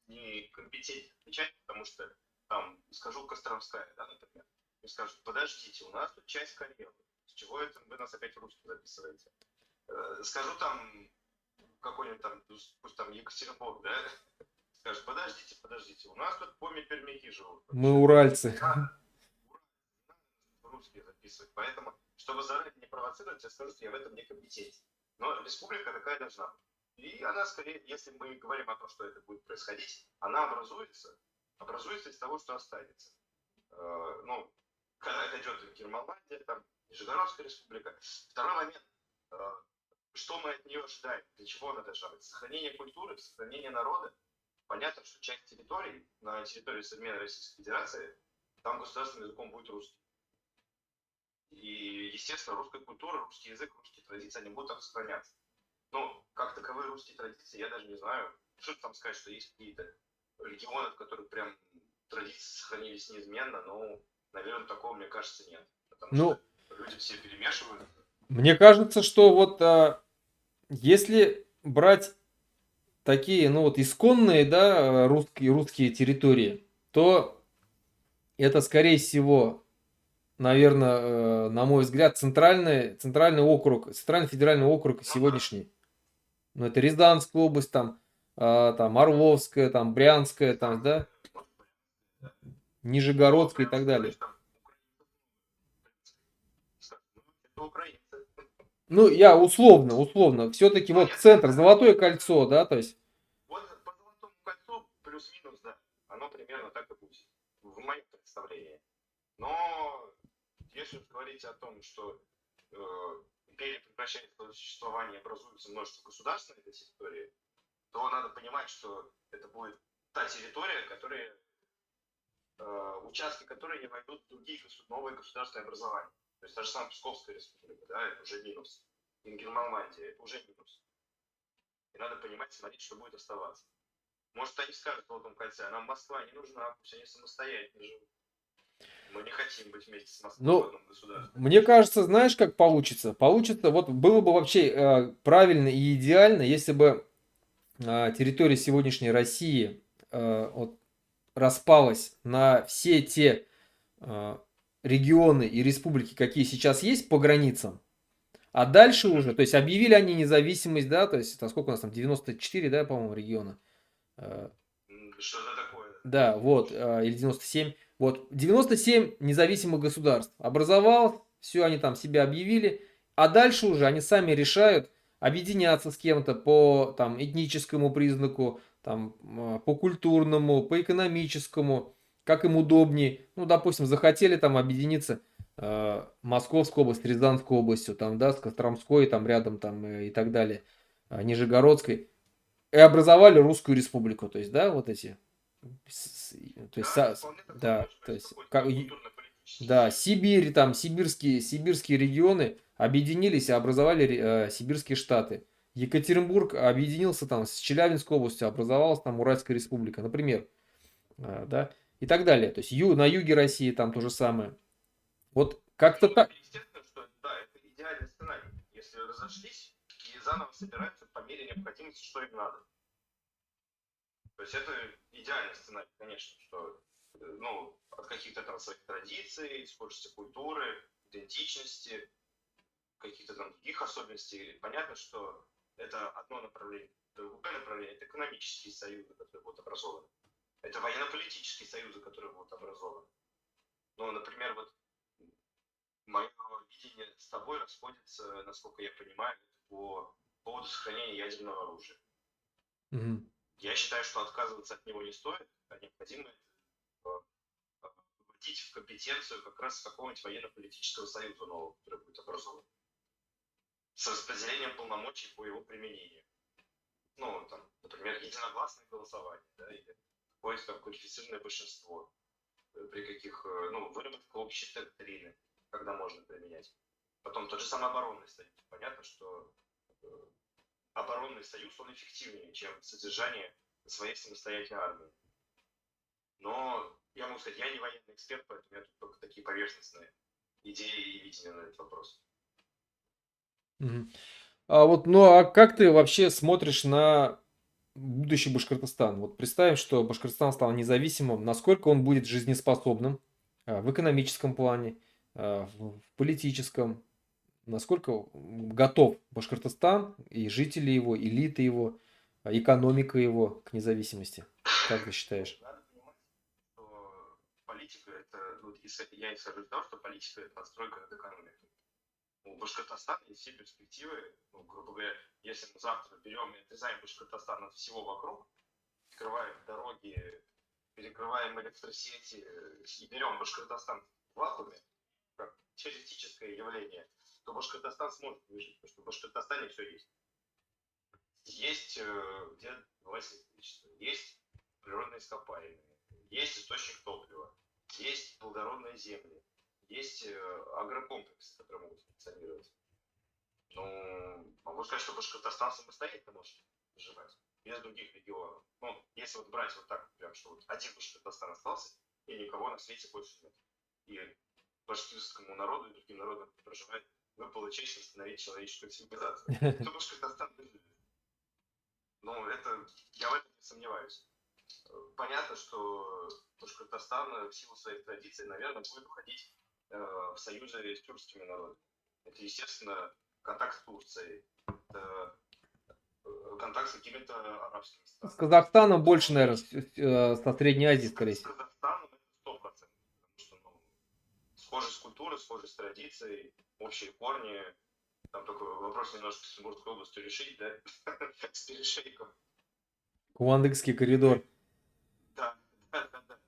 не компетентен отвечать, потому что там, скажу, Костромская, да, например, и скажут, подождите, у нас тут часть Карелы, с чего это вы нас опять русских записываете? Скажу там какой-нибудь там, пусть там Екатеринбург, да, скажет, подождите, у нас тут поми-пермяки живут. Мы уральцы. Русские записывать. Поэтому, чтобы заранее не провоцировать, я скажу, что я в этом не компетентен. Но республика такая должна быть. И она скорее, если мы говорим о том, что это будет происходить, она образуется из того, что останется. Ну, когда это идет Германландия, там, Нижегородская республика. Второй момент. Что мы от нее ожидаем? Для чего она должна быть? Сохранение культуры, сохранение народа. Понятно, что часть территорий, на территории современной Российской Федерации, там государственным языком будет русский. И, естественно, русская культура, русский язык, русские традиции, они будут там сохраняться. Но как таковые русские традиции, я даже не знаю, что там сказать, что есть какие-то регионы, в которых прям традиции сохранились неизменно, но, наверное, такого, мне кажется, нет. Потому что люди все перемешивают. Мне кажется, что вот если брать такие, ну вот исконные, да, русские территории, то это, скорее всего, наверное, на мой взгляд, центральный федеральный округ сегодняшний. Ну, это Рязанская область, там Орловская, там Брянская, там, да. Нижегородской и так далее. Это украинцы. Ну, я условно. Все-таки вот центр, Золотое кольцо, да, то есть. Вот по Золотому кольцу плюс-минус, да. Оно примерно так и будет. В моем представлении. Но если говорить о том, что империя прекращает свое существование, образуется множество государств на этой территории, то надо понимать, что это будет та территория, которая, участки которой не войдут в другие новые государственные образования. То есть та же самая Псковская республика, да, это уже минус. Ингерманландия, это уже минус. И надо понимать, смотреть, что будет оставаться. Может, они скажут в Золотом кольце, а нам Москва не нужна, пусть они самостоятельно живут. Мы не хотим быть вместе с Москвой в Ну, одном государстве. мне кажется, знаешь, как получится? Получится, вот было бы вообще правильно и идеально, если бы территория сегодняшней России вот, распалась на все те регионы и республики, какие сейчас есть по границам, а дальше уже, то есть объявили они независимость, да, то есть, сколько у нас там, 94, да, по-моему, региона. Что-то такое. Да, вот, или 97. Вот, 97 независимых государств образовалось, все они там себя объявили, а дальше уже они сами решают объединяться с кем-то по там этническому признаку, там, по культурному, по экономическому, как им удобнее. Ну, допустим, захотели там объединиться Московской областью, Рязанской областью, там, да, с Костромской, там рядом, там, и так далее, Нижегородской, и образовали Русскую Республику, то есть, да, вот эти то есть, Да, вполне такое да, может то есть, происходить, как, культурно-политический да, союз. Сибирь, там, сибирские регионы объединились и образовали сибирские штаты. Екатеринбург объединился там с Челябинской областью, образовалась там Уральская республика, например, да, и так далее. То есть, на юге России там то же самое. Вот как-то Ну, так. естественно, что да, это идеальный сценарий. Если разошлись и заново собираются по мере необходимости, что им надо. То есть это идеальный сценарий, конечно, что ну, от каких-то там своих традиций, схожести культуры, идентичности, каких-то там других особенностей. Понятно, что это одно направление. Другое направление – это экономические союзы, которые будут образованы. Это военно-политические союзы, которые будут образованы. Ну, например, вот мое видение с тобой расходится, насколько я понимаю, по поводу сохранения ядерного оружия. Мгм. Я считаю, что отказываться от него не стоит, а необходимо вводить в компетенцию как раз какого-нибудь военно-политического союза нового, который будет образован, с распределением полномочий по его применению. Ну, там, например, единогласное голосование, да, или какое-то там квалифицированное большинство, при каких, ну, выработка общей доктрины, когда можно применять. Потом тот же самый оборонный союз. Понятно, что оборонный союз, он эффективнее, чем содержание своей самостоятельной армии. Но я могу сказать, я не военный эксперт, поэтому у меня тут только такие поверхностные идеи и видения на этот вопрос. Мгм. Вот, ну а как ты вообще смотришь на будущий Башкортостан? Вот представим, что Башкортостан стал независимым, насколько он будет жизнеспособным в экономическом плане, в политическом, насколько готов Башкортостан и жители его, элита его, экономика его к независимости? Как ты считаешь? Надо понимать, что политика это, ну, я исхожу из того, что политика это настройка над экономикой. У Башкортостана есть все перспективы, ну, грубо говоря, если мы завтра берем и отрезаем Башкортостан от всего вокруг, открываем дороги, перекрываем электросети и берем Башкортостан в вакууме, как теоретическое явление, то Башкортостан сможет выжить, потому что в Башкортостане все есть. Есть где добывать электричество, есть природные ископаемые, есть источник топлива, есть плодородные земли, есть агрокомплексы, которые могут функционировать. Ну, могу сказать, что Башкортостан самостоятельно может выживать, без других регионов. Ну, если вот брать вот так, прям, что вот один Башкортостан остался, и никого на свете больше нет. И башкирскому народу и другим народам, которые проживают, выпала честь восстановить человеческую цивилизацию. То Башкортостан выживет. Ну, это, я в этом не сомневаюсь. Понятно, что Башкортостан в силу своих традиций, наверное, будет уходить в союзы с тюркскими народами. Это, естественно, контакт с Турцией, это контакт с какими-то арабскими С странами. Казахстаном больше, наверное, со Средней Азии, скорее С всего. Казахстаном схожесть традиций, общие корни. Там только вопрос немножко с Приморской областью решить, да, с перешейком. Кувандыкский коридор. Да, да, да, да.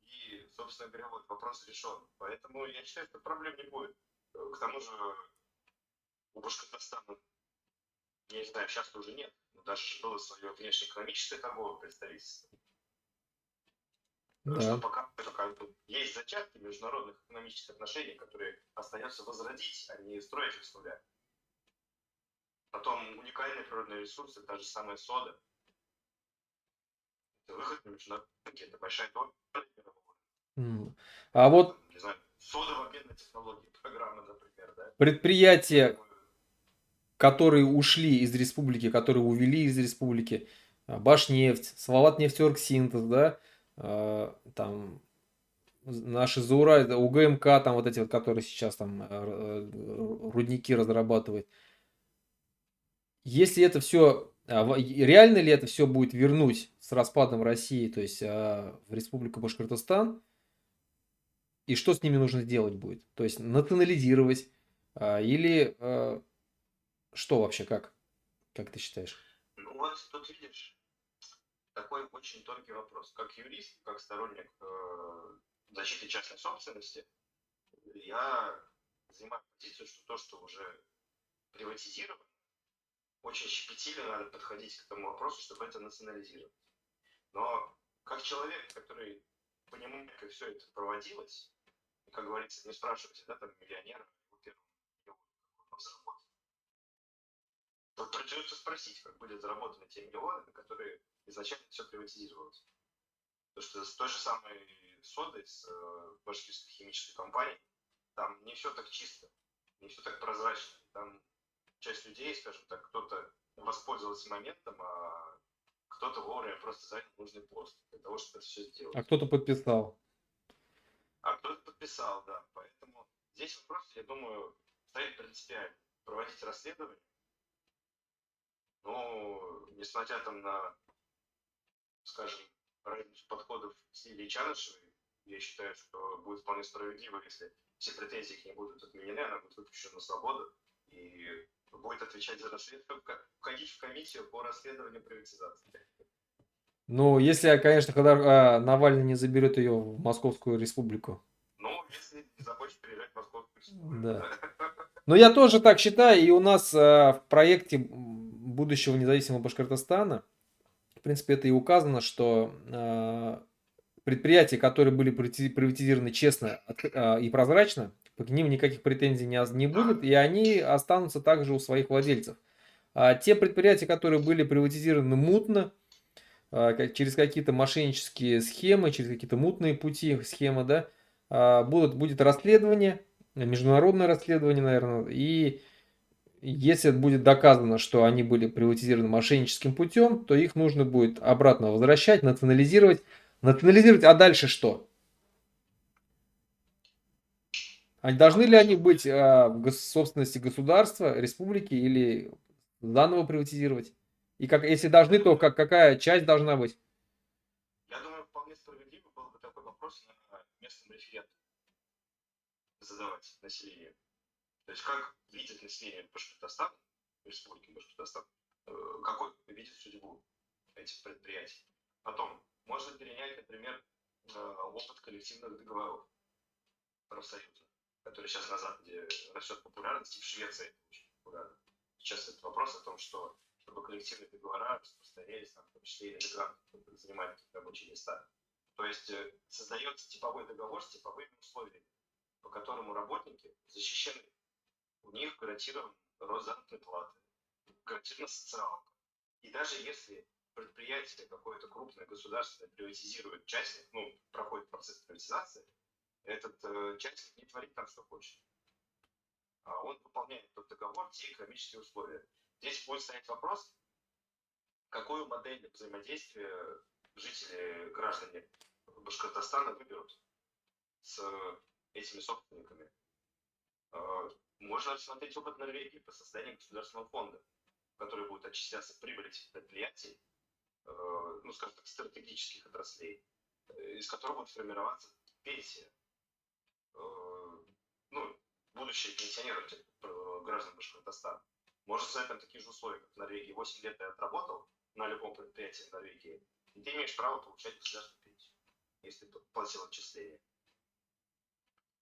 И, собственно говоря, вот вопрос решен. Поэтому я считаю, что проблем не будет. К тому же у Башкортостана, я не знаю, сейчас уже нет, но даже было свое внешнеэкономическое торговое представительство, что Да. пока как бы есть зачатки международных экономических отношений, которые остается возродить, а не строить их с нуля. Потом уникальные природные ресурсы, та же самая сода, это выход на международный рынок, это большая доля мирового. М. А вот Не знаю, сода в обмен на технологии, программа, например, да. предприятия, которые ушли из республики, которые увели из республики, Башнефть, Салаватнефтеоргсинтез, да, там наши ЗУРА, УГМК, там вот эти вот, которые сейчас там рудники разрабатывают. Если это все, реально ли это все будет вернуть с распадом России, то есть в Республику Башкортостан, и что с ними нужно сделать будет? То есть национализировать или что вообще, как ты считаешь? Ну вот тут видишь, такой очень тонкий вопрос. Как юрист, как сторонник защиты частной собственности, я занимаю позицию, что то, что уже приватизировано, очень щепетильно надо подходить к этому вопросу, чтобы это национализировать. Но как человек, который понимает, как все это проводилось, и, как говорится, не спрашивайте, да, там, миллионера, его первым миллионом, как он заработал, то придется спросить, как были заработаны те миллионы, на которые изначально все приватизировалось. Потому что с той же самой содой, с башкирской химической компанией, там не все так чисто, не все так прозрачно. Там часть людей, скажем так, кто-то воспользовался моментом, а кто-то вовремя просто занял нужный пост для того, чтобы это все сделать. А кто-то подписал. А кто-то подписал, да. Поэтому здесь вопрос, я думаю, стоит принципиально. Проводить расследование. Ну, несмотря там на, скажем, разницу подходов с Лилией Чанышевой, я считаю, что будет вполне справедливо, если все претензии к ней будут отменены, она будет выпущена на свободу и будет отвечать за расследование, входить в комиссию по расследованию приватизации. Ну, если, конечно, когда Навальный не заберет ее в Московскую республику. Ну, если не захочет переезжать в Московскую республику, Да. да. Но я тоже так считаю, и у нас в проекте будущего независимого Башкортостана, в принципе, это и указано, что предприятия, которые были приватизированы честно и прозрачно, к ним никаких претензий не будет, и они останутся также у своих владельцев. А те предприятия, которые были приватизированы мутно, через какие-то мошеннические схемы, через какие-то мутные пути, схемы, да, будет расследование, международное расследование, наверное, и если будет доказано, что они были приватизированы мошенническим путем, то их нужно будет обратно возвращать, национализировать. Национализировать, а дальше что? А должны ли они быть в собственности государства, республики или заново приватизировать? И если должны, то какая часть должна быть? Я думаю, вполне справедливо был бы такой вопрос на местном референдуме задавать населению. То есть как видит население Башкортостана, Республики Башкортостан, какой видит судьбу этих предприятий. Потом, можно перенять, например, опыт коллективных договоров профсоюза, который сейчас на Западе растет популярности, в Швеции это очень популярно. Сейчас это вопрос о том, что чтобы коллективные договора распространялись, там, в том числе и на мигрантов, которые занимают какие-то рабочие места. То есть создается типовой договор с типовыми условиями, по которому работники защищены. У них гарантирован рост заработной платы, гарантирована социалка. И даже если предприятие какое-то крупное государственное приватизирует частник, ну, проходит процесс приватизации, этот частник не творит там, что хочет. А он выполняет тот договор, те экономические условия. Здесь будет стоять вопрос, какую модель взаимодействия жители, граждане Башкортостана выберут с этими собственниками. Можно рассмотреть опыт Норвегии по созданию государственного фонда, который будет отчисляться прибыль этих предприятий, ну, скажем так, стратегических отраслей, из которого будет формироваться пенсия. Ну, будущие пенсионеры, граждан Башкортостана. Можно сказать, там такие же условия, как в Норвегии. 8 лет ты отработал на любом предприятии в Норвегии, и ты имеешь право получать государственную пенсию, если ты платил отчисления.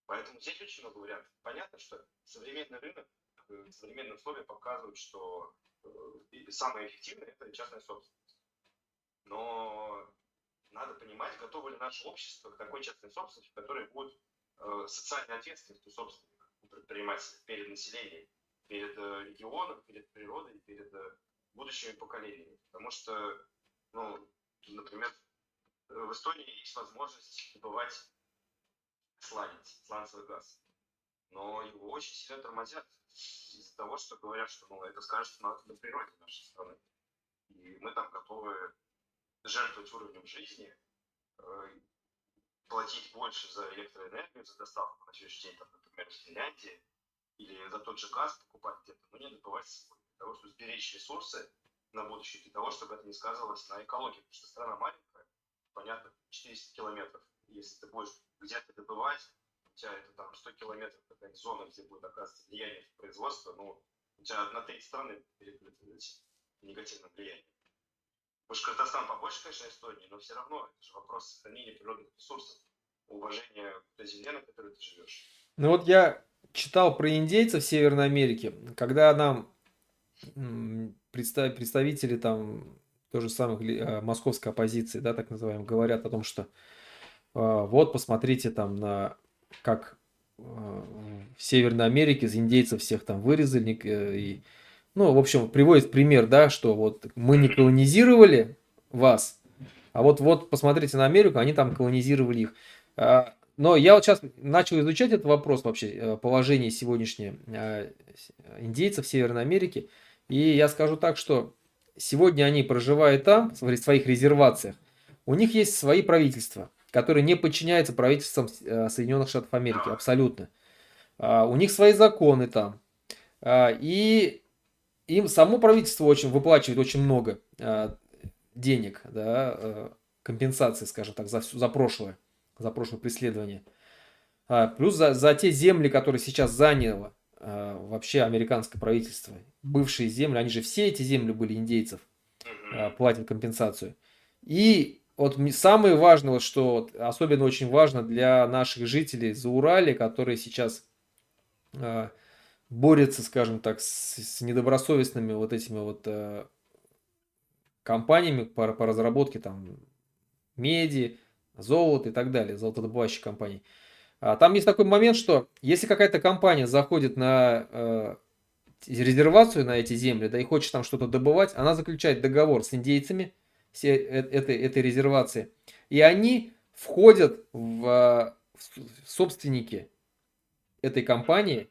Поэтому здесь очень много вариантов. Понятно, что современный рынок, современные условия показывают, что самое эффективное – это частная собственность. Но надо понимать, готово ли наше общество к такой частной собственности, которая будет социально ответственность у собственника, у предпринимателя перед населением, перед регионом, перед природой, перед будущими поколениями. Потому что, ну, например, в Эстонии есть возможность добывать сланцевый газ. Но его очень сильно тормозят из-за того, что говорят, что это скажется на природе нашей страны. И мы там готовы жертвовать уровнем жизни, платить больше за электроэнергию, за доставку на следующий день, там, например, в Финляндии, или за тот же газ покупать где-то, но не добывать с собой, для того, чтобы сберечь ресурсы на будущее, для того, чтобы это не сказывалось на экологии, потому что страна маленькая, понятно, 400 километров, если ты будешь где-то добывать, у тебя это там 100 километров, какая-то зона, где будет оказываться влияние в производство, ну, у тебя на 3 страны перекрыты этим негативным влиянием. Башкортостан побольше, конечно, Эстонии, но все равно это же вопрос сохранения природных ресурсов, уважения к той земле, на которой ты живешь. Ну вот я читал про индейцев в Северной Америке, когда нам представители там тоже самых московской оппозиции, да, так называемых, говорят о том, что вот посмотрите там на как в Северной Америке из индейцев всех там вырезали, и, ну, в общем, приводит пример, да, что вот мы не колонизировали вас, а вот посмотрите на Америку, они там колонизировали их. Но я вот сейчас начал изучать этот вопрос вообще, положение сегодняшнее индейцев в Северной Америке. И я скажу так, что сегодня они проживают там, в своих резервациях. У них есть свои правительства, которые не подчиняются правительствам Соединенных Штатов Америки, Да, абсолютно. У них свои законы там. И им само правительство очень выплачивает очень много денег, да, компенсации, скажем так, за прошлое преследование. Плюс за те земли, которые сейчас заняло вообще американское правительство, бывшие земли, они же все эти земли были индейцев, платят компенсацию. И вот самое важное, вот что вот особенно очень важно для наших жителей Зауралья, которые сейчас борются, скажем так, с недобросовестными вот этими вот компаниями по разработке там меди, золота и так далее, золотодобывающих компаний. Там есть такой момент, что если какая-то компания заходит на резервацию на эти земли, да, и хочет там что-то добывать, она заключает договор с индейцами этой резервации, и они входят в собственники этой компании,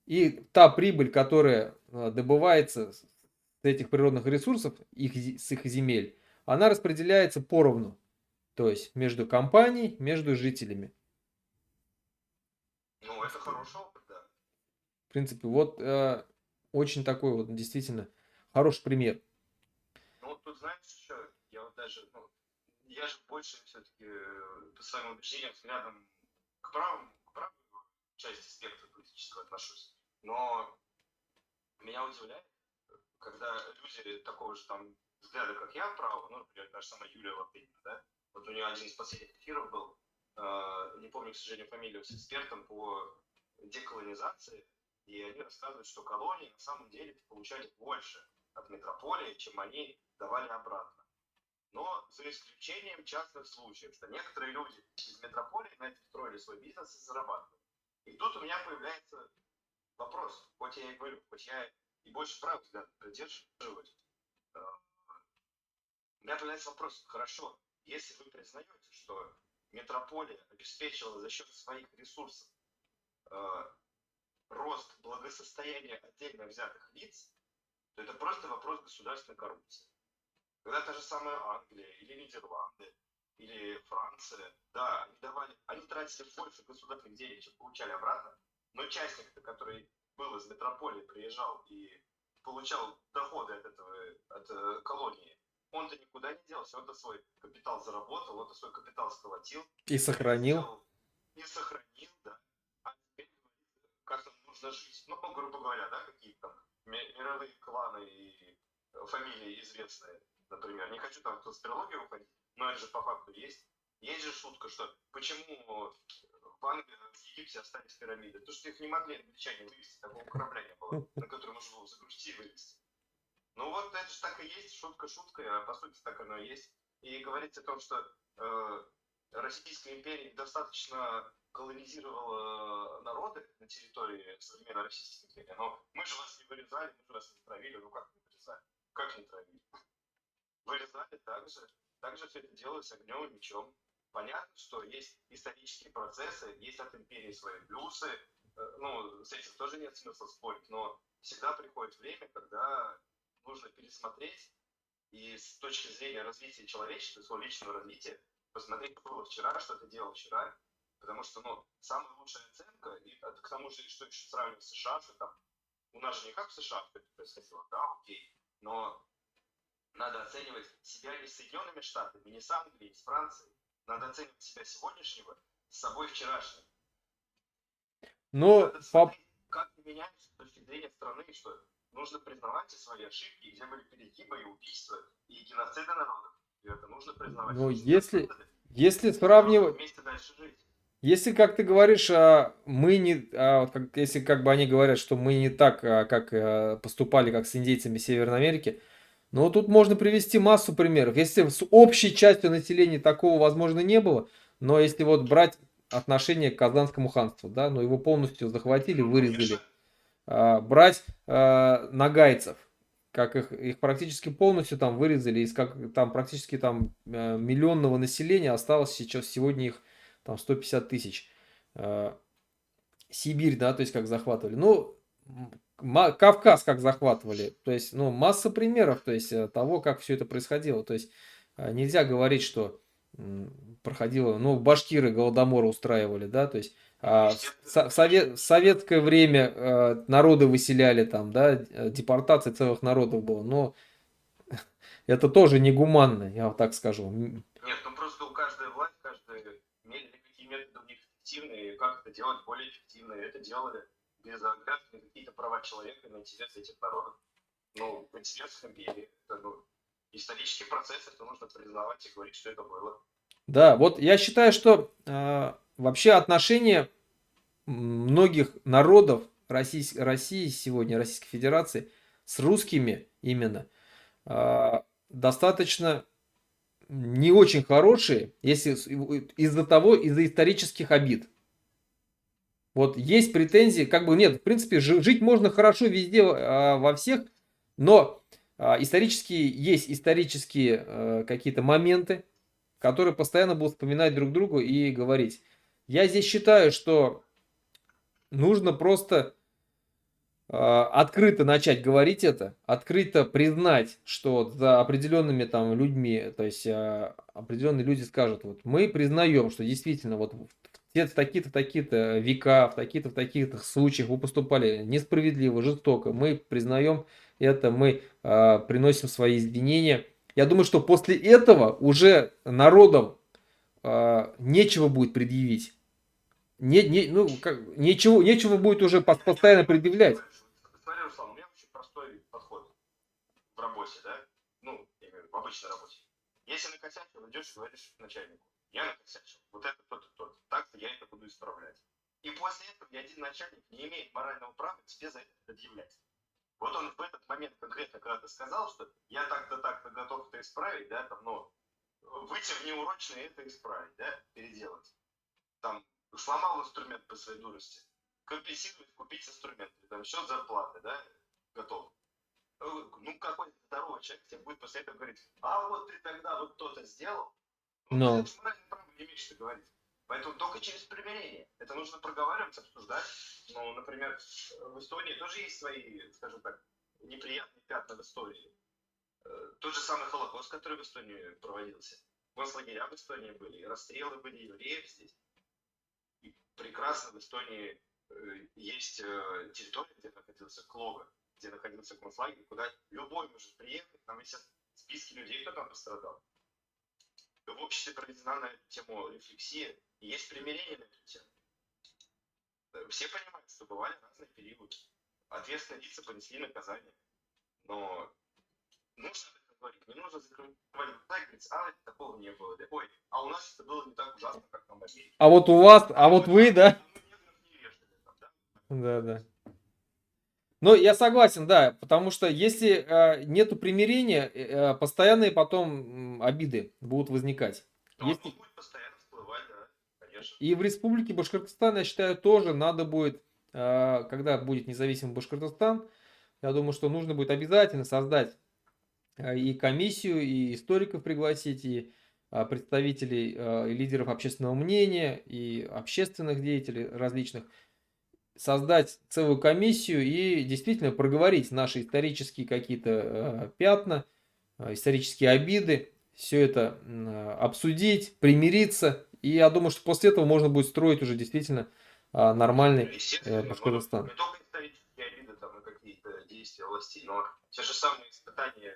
и та прибыль, которая добывается с этих природных ресурсов, с их земель, она распределяется поровну, то есть между компанией, между жителями. ну это хороший опыт, да. В принципе, вот очень такой вот действительно хороший пример. Ну вот тут, знаешь, еще, я вот даже, я же больше все-таки по своим убеждениям, взглядам к правой части спектра политического отношусь. Но меня удивляет, когда люди такого же там взгляда, как я, право, ну, например, та же самая Юлия Латынина, да, вот у нее один из последних эфиров был, не помню, к сожалению, фамилию, с экспертом по деколонизации, и они рассказывают, что колонии на самом деле получали больше от метрополии, чем они давали обратно. Но за исключением частных случаев, что некоторые люди из метрополии на этом строили свой бизнес и зарабатывали. И тут у меня появляется вопрос, хоть я и говорю, хоть я и больше прав взгляд придерживаюсь, у меня появляется вопрос, хорошо, если вы признаете, что метрополия обеспечивала за счет своих ресурсов рост благосостояния отдельно взятых лиц, то это просто вопрос государственной коррупции. Когда та же самая Англия, или Нидерланды, или Франция, да, они тратили больше государственных денег, чем получали обратно, но частник, который был из метрополии, приезжал и получал доходы от колонии, он-то никуда не делся, он-то свой капитал заработал, он-то свой капитал сколотил. И сохранил. И сохранил, да. А теперь, как он нужно жить. Ну, грубо говоря, да, какие-то там мировые кланы и фамилии известные, например. Не хочу там в конспирологию уходить, но это же по факту есть. Есть же шутка, что почему в Египте остались пирамиды? Потому что их не могли англичане вывести, такого корабля не было, на который можно было загрузить и вывести. Ну вот это же так и есть, шутка шуткой, а по сути так оно и есть. И говорится о том, что Российская империя достаточно колонизировала народы на территории современной Российской империи. Но мы же вас не вырезали, мы же вас не травили. Ну как не вырезали? Как не травили? Вырезали так же все это делалось огнем и мечом. Понятно, что есть исторические процессы, есть от империи свои плюсы. Ну, с этим тоже нет смысла спорить, но всегда приходит время, когда нужно пересмотреть и с точки зрения развития человечества, своего личного развития, посмотреть, что было вчера, что ты делал вчера, потому что, ну, самая лучшая оценка, и к тому же, что еще сравнивать с США, что там, у нас же не как в США это происходило, да, окей, но надо оценивать себя не с Соединенными Штатами, не с Англией, не с Францией, надо оценивать себя сегодняшнего с собой вчерашним. Но Надо смотреть, как меняется с точки зрения страны, что нужно признавать свои ошибки, где были перегибы и убийства, и геноциды народов. И это нужно признавать. но Нужно если сравнивать, вместе дальше жить. если, как ты говоришь, мы не, вот если как бы они говорят, что мы не так, как поступали, как с индейцами Северной Америки, ну тут можно привести массу примеров. Если с общей частью населения такого, возможно, не было, но если вот брать отношение к Казанскому ханству, да, но его полностью захватили, Ну, вырезали. конечно. Брать нагайцев, как их практически полностью там вырезали, из как там практически там миллионного населения осталось сейчас сегодня их там 150 тысяч. Сибирь, да, то есть как захватывали. Ну, Кавказ как захватывали. То есть, ну, масса примеров, то есть того, как все это происходило. То есть нельзя говорить, что проходило, ну, башкиры голодоморы устраивали, да, то есть в советское время народы выселяли там, да, депортация целых народов было, но это тоже негуманно, я вот так скажу. Нет, ну просто у каждой власти, каждая какие методы у них эффективны, и как это делать более эффективно. И это делали без оглядки на какие-то права человека и на интересы этих народов. Ну, в интересах империи. Это, ну, исторический процесс, это нужно признавать и говорить, что это было. Да, вот я считаю, что вообще отношения многих народов России сегодня, Российской Федерации, с русскими именно, достаточно не очень хорошие, если из-за исторических обид. Вот есть претензии, как бы нет, в принципе, жить можно хорошо везде, во всех, но есть исторические какие-то моменты, которые постоянно будут вспоминать друг другу и говорить. Я здесь считаю, что нужно просто открыто начать говорить это, открыто признать, что за определенными там людьми, то есть определенные люди скажут, вот мы признаем, что действительно вот в такие-то, такие-то века, в таких-то случаях вы поступали несправедливо, жестоко, мы признаем это, мы приносим свои извинения. Я думаю, что после этого уже народам нечего будет предъявить. Нечего будет уже постоянно предъявлять. Смотри, Руслан, у меня очень простой подход в работе, да? Ну, я имею в виду, в обычной работе. Если накосячил, идешь и говоришь начальнику, я накосячил, вот это тот и тот, так-то я это буду исправлять. И после этого ни один начальник не имеет морального права тебе за это предъявлять. Вот он в этот момент конкретно, когда ты сказал, что я так-то готов это исправить, да, там, ну, выйти в неурочное это исправить, да, переделать. Там, сломал инструмент по своей дурости, компенсировать, купить инструмент, там, счет зарплаты, да, готов. Ну, какой-то здоровый человек тебе будет после этого говорить, а вот ты тогда вот то-то сделал, ну, ты Но это моральное право не имеешь что говорить. Поэтому только через примирение. Это нужно проговаривать, обсуждать. Ну, например, в Эстонии тоже есть свои, скажем так, неприятные пятна в истории. Тот же самый Холокост, который в Эстонии проводился. Концлагеря в Эстонии были, и расстрелы были евреев здесь. И прекрасно в Эстонии есть территория, где находился Клога, где находился концлагерь, куда любой может приехать, там есть списки людей, кто там пострадал. В обществе проведена на эту тему рефлексия, и есть примирение на эту тему. Все понимают, что бывали разные периоды. Ответственные лица понесли наказание. Но нужно это говорить, не нужно закрывать глаза и говорить, такого не было. Да, ой, а у нас это было не так ужасно, как в Америке. А вот у вас, а вот вы, да? А мы негров не вешали там, да? Да, да. Ну, я согласен, да, потому что если нету примирения, постоянные потом обиды будут возникать. Но оно Если... будет постоянно всплывать, да, конечно. И в Республике Башкортостан, я считаю, тоже надо будет, когда будет независимый Башкортостан, я думаю, что нужно будет обязательно создать и комиссию, и историков пригласить, и представителей, и лидеров общественного мнения, и общественных деятелей различных, создать целую комиссию и действительно проговорить наши исторические какие-то пятна, исторические обиды, все это обсудить, примириться. И я думаю, что после этого можно будет строить уже действительно нормальный Естественно, Башкортостан. не только исторические обиды там, и какие-то действия властей, но те же самые испытания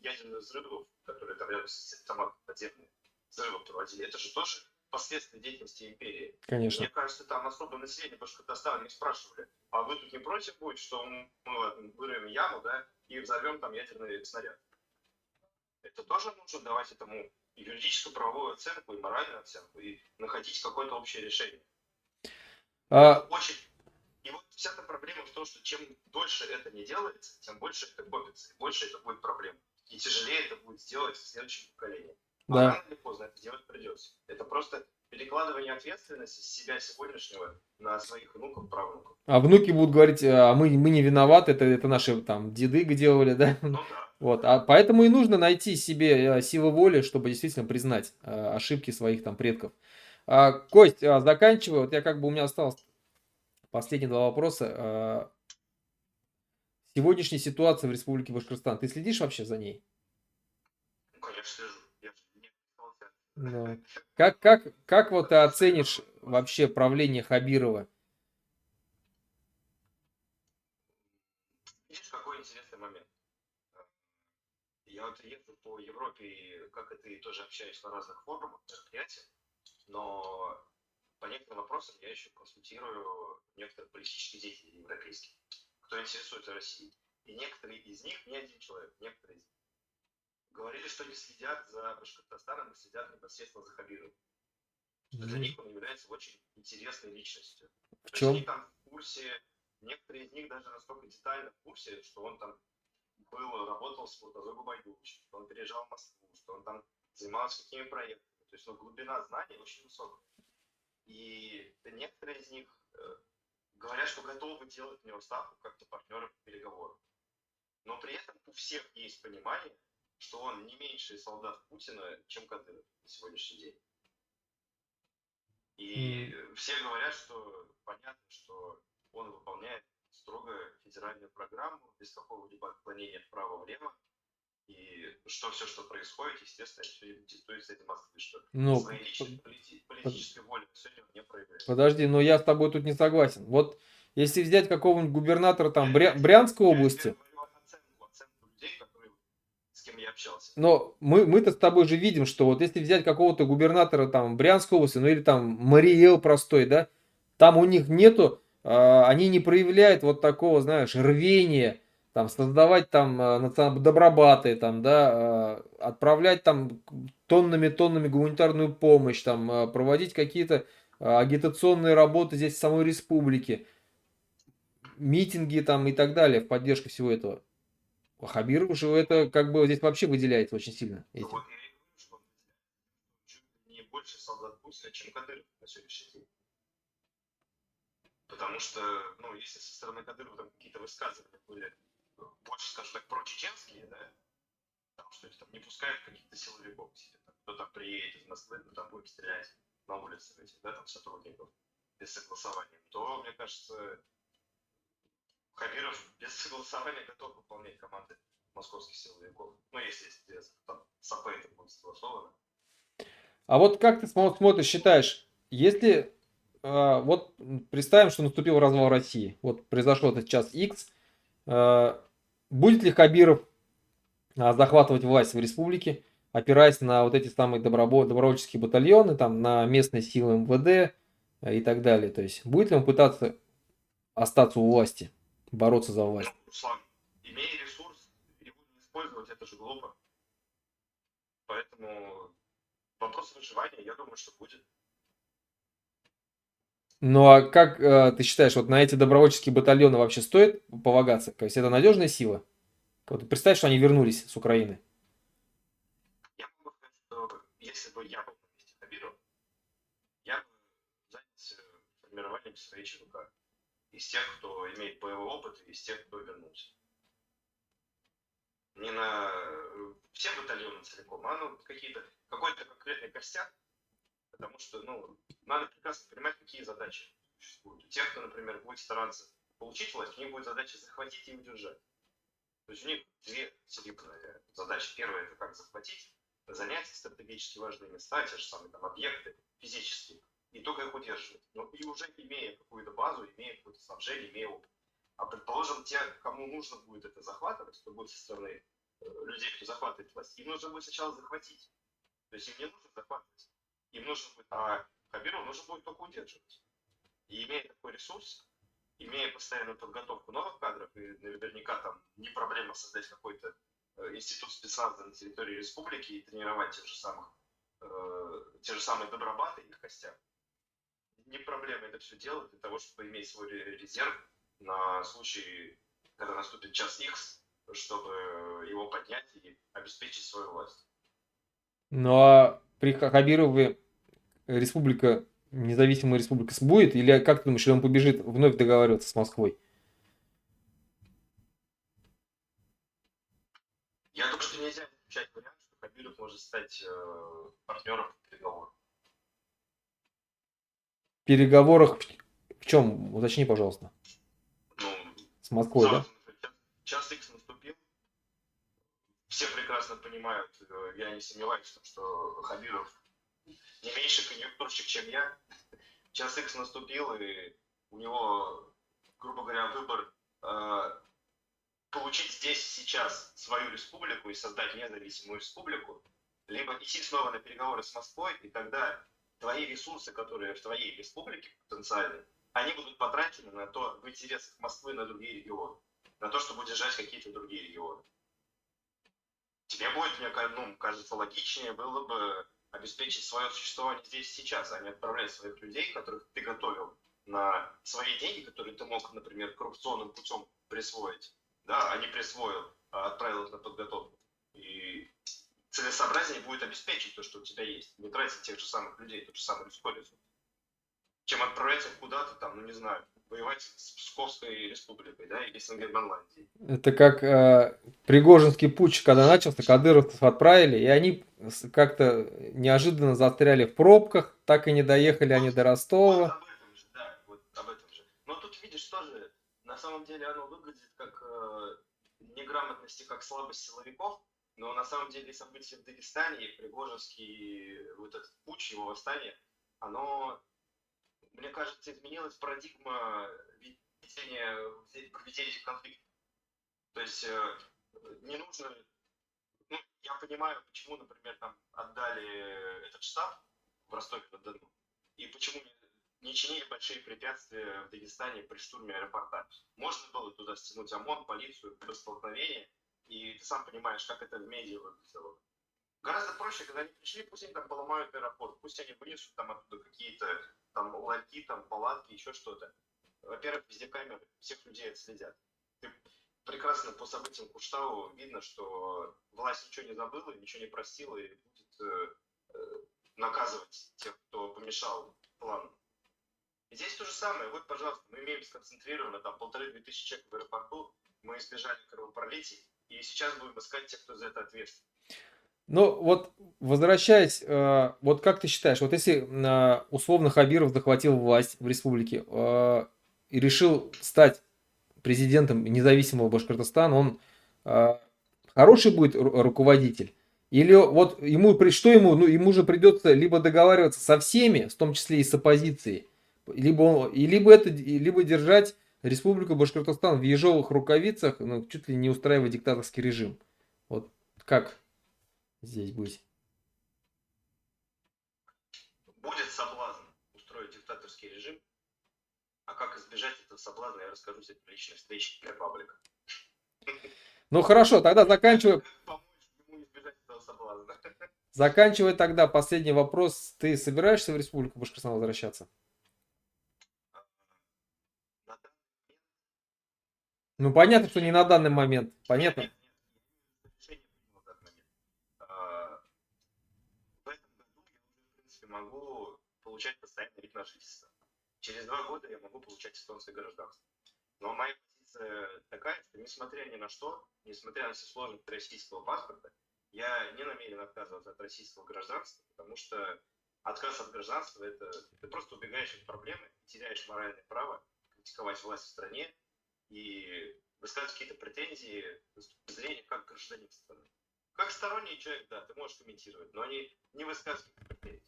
ядерных взрывов, которые там рядом с сама подземные взрывы проводили, это же тоже последствия деятельности империи. Конечно. Мне кажется, там особо население Башкортостана не спрашивали, а вы тут не против будет, что мы вырыем яму, да, и взорвем там ядерный снаряд? Это тоже нужно давать этому юридическую правовую оценку и моральную оценку, и находить какое-то общее решение. Очень. И вот вся эта проблема в том, что чем дольше это не делается, тем больше это копится, и больше это будет проблем. И тяжелее это будет сделать в следующем поколении. А Да. рано или поздно это делать придется. Это просто перекладывание ответственности с себя сегодняшнего на своих внуков, правнуков. А внуки будут говорить, а мы не виноваты, это наши там деды делали, да? Ну да. Вот, а поэтому и нужно найти себе силу воли, чтобы действительно признать ошибки своих там предков. Кость, заканчиваю. Вот я как бы у меня осталось последние два вопроса. Сегодняшняя ситуация в Республике Башкортостан. Ты следишь вообще за ней? Ну, конечно, слежу. Я же не остался. Да. Как вот ты оценишь вообще правление Хабирова? Видишь, какой интересный момент. Я вот езжу по Европе, и, как и ты, тоже общаюсь на разных форумах, мероприятиях, но по некоторым вопросам я еще консультирую некоторых политических деятелей европейских, кто интересуется Россией. И некоторые из них, не один человек, некоторые из них, говорили, что не следят за Башкортостаном, и следят непосредственно за Хабировым. Что для них он является очень интересной личностью. В То есть они чем? там в курсе, некоторые из них даже настолько детально в курсе, что он там работал с Муртазой Губайдуловичем, что он переезжал в Москву, что он там занимался какими проектами. То есть глубина знаний очень высокая. И некоторые из них говорят, что готовы делать в него ставку как-то партнером по переговорам. Но при этом у всех есть понимание, что он не меньший солдат Путина, чем Кадыров на сегодняшний день. И все говорят, что понятно, что он выполняет строго федеральную программу, без какого-либо отклонения вправо-влево. И что все, что происходит, естественно, все диктуется из Москвы, что своей личной политической воли сегодня не проявляет. Подожди, но я с тобой тут не согласен. Вот если взять какого-нибудь губернатора там Брянской области, оценку людей, которые, с кем я общался. но мы-то с тобой же видим, что вот если взять какого-то губернатора там Брянской области, ну или там Мариэл простой, да, там у них нету, они не проявляют вот такого, знаешь, рвения, там создавать там добробаты, там, да, отправлять там тоннами гуманитарную помощь, там, проводить какие-то агитационные работы здесь в самой республике, митинги там и так далее в поддержку всего этого. А Хабиров же это как бы здесь вообще выделяется очень сильно этим. Вот я и говорю, что он чуть не больше солдат Путина, чем Кадыров на сегодняшний день. Потому что, ну, если со стороны Кадырова там какие-то высказывания были больше, скажем так, про-чеченские, да, потому что там не пускают каких-то силовиков к себе, там, кто там приедет из Москвы, ну, там будет стрелять на улице этих, да, там, сотрудников без согласования, то, мне кажется, Хабиров без согласования готов выполнять команды московских силовиков. Ну, если там с АП это будет согласовано. А вот как ты смотришь, считаешь, если вот представим, что наступил развал России, вот произошел этот час X, будет ли Хабиров захватывать власть в республике, опираясь на вот эти самые добровольческие батальоны, там, на местные силы МВД, и так далее. То есть будет ли он пытаться остаться у власти, бороться за Ну, власть? Руслан, имея ресурс, его не использовать, это же глупо. Поэтому вопрос выживания, я думаю, что будет. Ну а как ты считаешь, вот на эти добровольческие батальоны вообще стоит полагаться? То есть это надежная сила? Вот представь, что они вернулись с Украины. Я могу сказать, что если бы я был на месте Хабирова, я бы занялся формированием своей ЧВК. Из тех, кто имеет боевой опыт, и из тех, кто вернулся. Не на все батальоны целиком, а ну, какой-то конкретный костяк, потому что, ну, надо прекрасно понимать, какие задачи существуют. У тех, кто, например, будет стараться получить власть, у них будет задача захватить и удержать. То есть у них две целебные задачи. Первая — это как захватить, занять стратегически важные места, те же самые там объекты физические, и только их удерживать. Но и уже имея какую-то базу, имея какое-то снабжение, имея опыт. А предположим, те, кому нужно будет это захватывать, кто будет со стороны людей, кто захватывает власть, им нужно будет сначала захватить. То есть им не нужно захватывать. Им нужно будет, а Хабирову нужно будет только удерживать. И имея такой ресурс, имея постоянную подготовку новых кадров, и наверняка там не проблема создать какой-то институт спецназа на территории республики и тренировать те же самые добробаты, их костяк. Не проблема это все делать для того, чтобы иметь свой резерв на случай, когда наступит час X, чтобы его поднять и обеспечить свою власть. Ну а при Хабирове республика, независимая республика будет? Или как ты думаешь, или он побежит вновь договариваться с Москвой? Я думаю, что нельзя исключать вариант, что Хабиров может стать партнером в переговорах. В переговорах в чем? Уточни, пожалуйста. Ну, С Москвой, да? сразу час X наступил. Все прекрасно понимают, я не сомневаюсь в том, что Хабиров не меньше конъюнктурщик, чем я. Час X наступил, и у него, грубо говоря, выбор получить здесь сейчас свою республику и создать независимую республику, либо идти снова на переговоры с Москвой, и тогда твои ресурсы, которые в твоей республике потенциальные, они будут потрачены на то, в интересах Москвы на другие регионы, на то, чтобы удержать какие-то другие регионы. Тебе будет, мне кажется, логичнее было бы обеспечить свое существование здесь и сейчас, а не отправлять своих людей, которых ты готовил на свои деньги, которые ты мог, например, коррупционным путем присвоить, да, а не присвоил, а отправил их на подготовку. И целесообразнее будет обеспечить то, что у тебя есть, не тратить тех же самых людей, тот же самый людской ресурс, чем отправлять их куда-то там, ну не знаю, воевать с Псковской республикой, да, или с Ингерманландией. Это как Пригожинский путч, когда начался, кадыровцев отправили, и они как-то неожиданно застряли в пробках, так и не доехали они Вот, до вот Ростова. об этом же, да, вот об этом же. Но тут видишь тоже, на самом деле оно выглядит как неграмотность и как слабость силовиков, но на самом деле события в Дагестане, Пригожинский, вот этот путч, его восстание, оно, мне кажется, изменилась парадигма ведения конфликта. То есть не нужно, ну, я понимаю, почему, например, там отдали этот штаб в Ростове-на-Дону, и почему не чинили большие препятствия в Дагестане при штурме аэропорта. Можно было туда стянуть ОМОН, полицию, без столкновения, и ты сам понимаешь, как это в медиа выглядело. Гораздо проще, когда они пришли, пусть они там поломают аэропорт, пусть они вынесут там оттуда какие-то там ларьки, там палатки, еще что-то. Во-первых, везде камеры, всех людей отследят. Ты прекрасно по событиям Куштау видно, что власть ничего не забыла, ничего не простила и будет наказывать тех, кто помешал плану. И здесь то же самое. Вот, пожалуйста, мы имеем сконцентрированно там 1500-2000 человек в аэропорту, мы избежали кровопролитий, и сейчас будем искать тех, кто за это ответственен. Ну, вот возвращаясь, вот как ты считаешь, вот если условно Хабиров захватил власть в республике и решил стать президентом независимого Башкортостана, он хороший будет руководитель? Или вот ему, что ему, ну, ему же придется либо договариваться со всеми, в том числе и с оппозицией, либо держать Республику Башкортостан в ежовых рукавицах, ну, чуть ли не устраивая диктаторский режим. Вот как здесь быть? Будет соблазн устроить диктаторский диктаторский режим. А как избежать этого соблазна, я расскажу тебе при личной встрече для паблика. Ну хорошо, тогда заканчивай. Как помочь ему избежать этого соблазна? Заканчивай тогда последний вопрос. Ты собираешься в Республику Башкортостан возвращаться? На данный момент Ну, понятно, что не на данный момент. нет, Понятно? нет, нет, решение принял в этот момент. А, В этом году я уже, в принципе, могу получать постоянный вид на жительство. Через 2 года я могу получать эстонское гражданство. Но моя позиция такая, что несмотря ни на что, несмотря на все сложности российского паспорта, я не намерен отказываться от российского гражданства, потому что отказ от гражданства – это ты просто убегаешь от проблемы, теряешь моральное право критиковать власть в стране и высказывать какие-то претензии с точки зрения как гражданин страны. Как сторонний человек, да, ты можешь комментировать, но не высказывать претензии.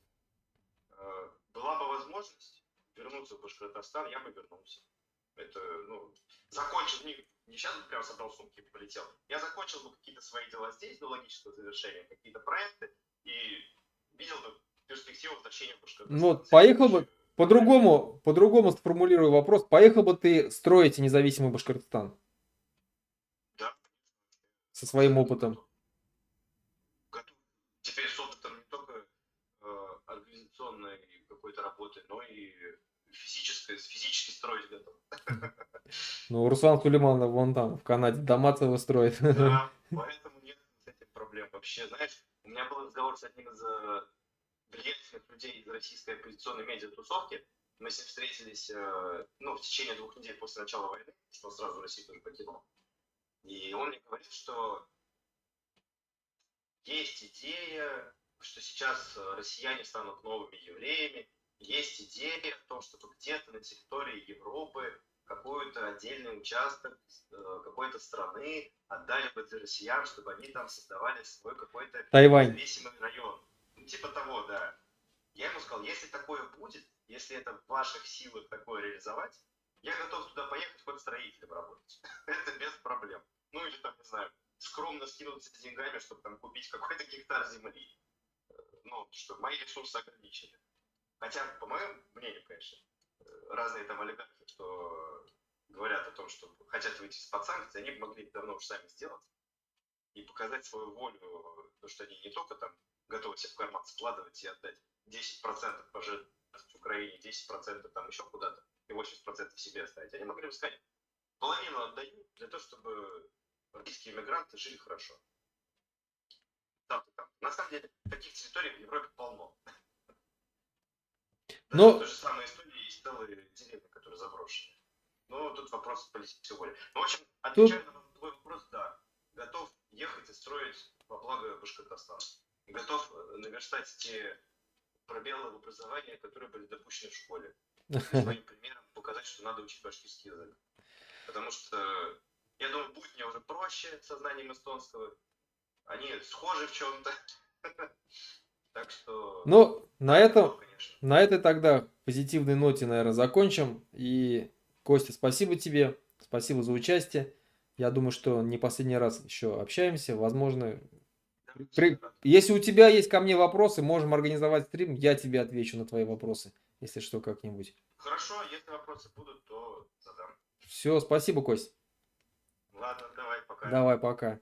Была бы возможность вернуться в Башкортостан, я бы вернулся. Это, ну, закончил, не сейчас бы прям собрал сумки и полетел. Я закончил бы какие-то свои дела здесь до логического завершения, какие-то проекты, и видел бы перспективу возвращения в Башкортостан. Ну, вот поехал бы, по-другому сформулирую вопрос. Поехал бы ты строить независимый Башкортостан Да, со своим абсолютно опытом? готов. Готов. Теперь с опытом не только организационной какой-то работы, но и физически строить готов. Ну, Руслан Сулейманов вон там, в Канаде, дома целые строит. Да, поэтому нет с этим проблем вообще. Знаешь, у меня был разговор с одним из влиятельных людей из российской оппозиционной медиатусовки. Мы с ним встретились ну, в течение 2 недель после начала войны, что он сразу Россию тоже покинул. И он мне говорит, что есть идея, что сейчас россияне станут новыми евреями, есть идея о том, чтобы где-то на территории Европы какой-то отдельный участок какой-то страны отдали бы для россиян, чтобы они там создавали свой какой-то Тайвань. независимый район. Ну, типа того, да. Я ему сказал, если такое будет, если это в ваших силах такое реализовать, я готов туда поехать хоть строителем работать. Это без проблем. Ну или там, не знаю, скромно скинуться деньгами, чтобы там купить какой-то гектар земли. Ну, что мои ресурсы ограничены. Хотя, по моему мнению, конечно, разные там олигархи, что говорят о том, что хотят выйти из-под санкций, они бы могли давно уж сами сделать и показать свою волю, то, что они не только там готовы себе в карман складывать и отдать 10% пожертвовать Украине, 10% там еще куда-то и 80% себе оставить. Они могли бы сказать, половину отдаю для того, чтобы российские иммигранты жили хорошо. Там. На самом деле, таких территорий в Европе полно. Даже в той же самой Эстонии есть целые деревни, которые заброшены. Ну, тут вопрос политической воли. Ну, в общем, отвечая на твой вопрос, да, готов ехать и строить во благо Башкортостана. Готов наверстать те пробелы в образовании, которые были допущены в школе. И своим примером показать, что надо учить башкирский язык. Потому что, я думаю, будет мне уже проще со знанием эстонского. Они схожи в чем-то. Так что... Ну, на этой тогда позитивной ноте, наверное, закончим. И, Костя, спасибо тебе. Спасибо за участие. Я думаю, что не последний раз еще общаемся. Возможно, если у тебя есть ко мне вопросы, можем организовать стрим. Я тебе отвечу на твои вопросы, если что, как-нибудь. Хорошо, если вопросы будут, то задам. Все, спасибо, Кость. Ладно, давай, пока. Давай, пока.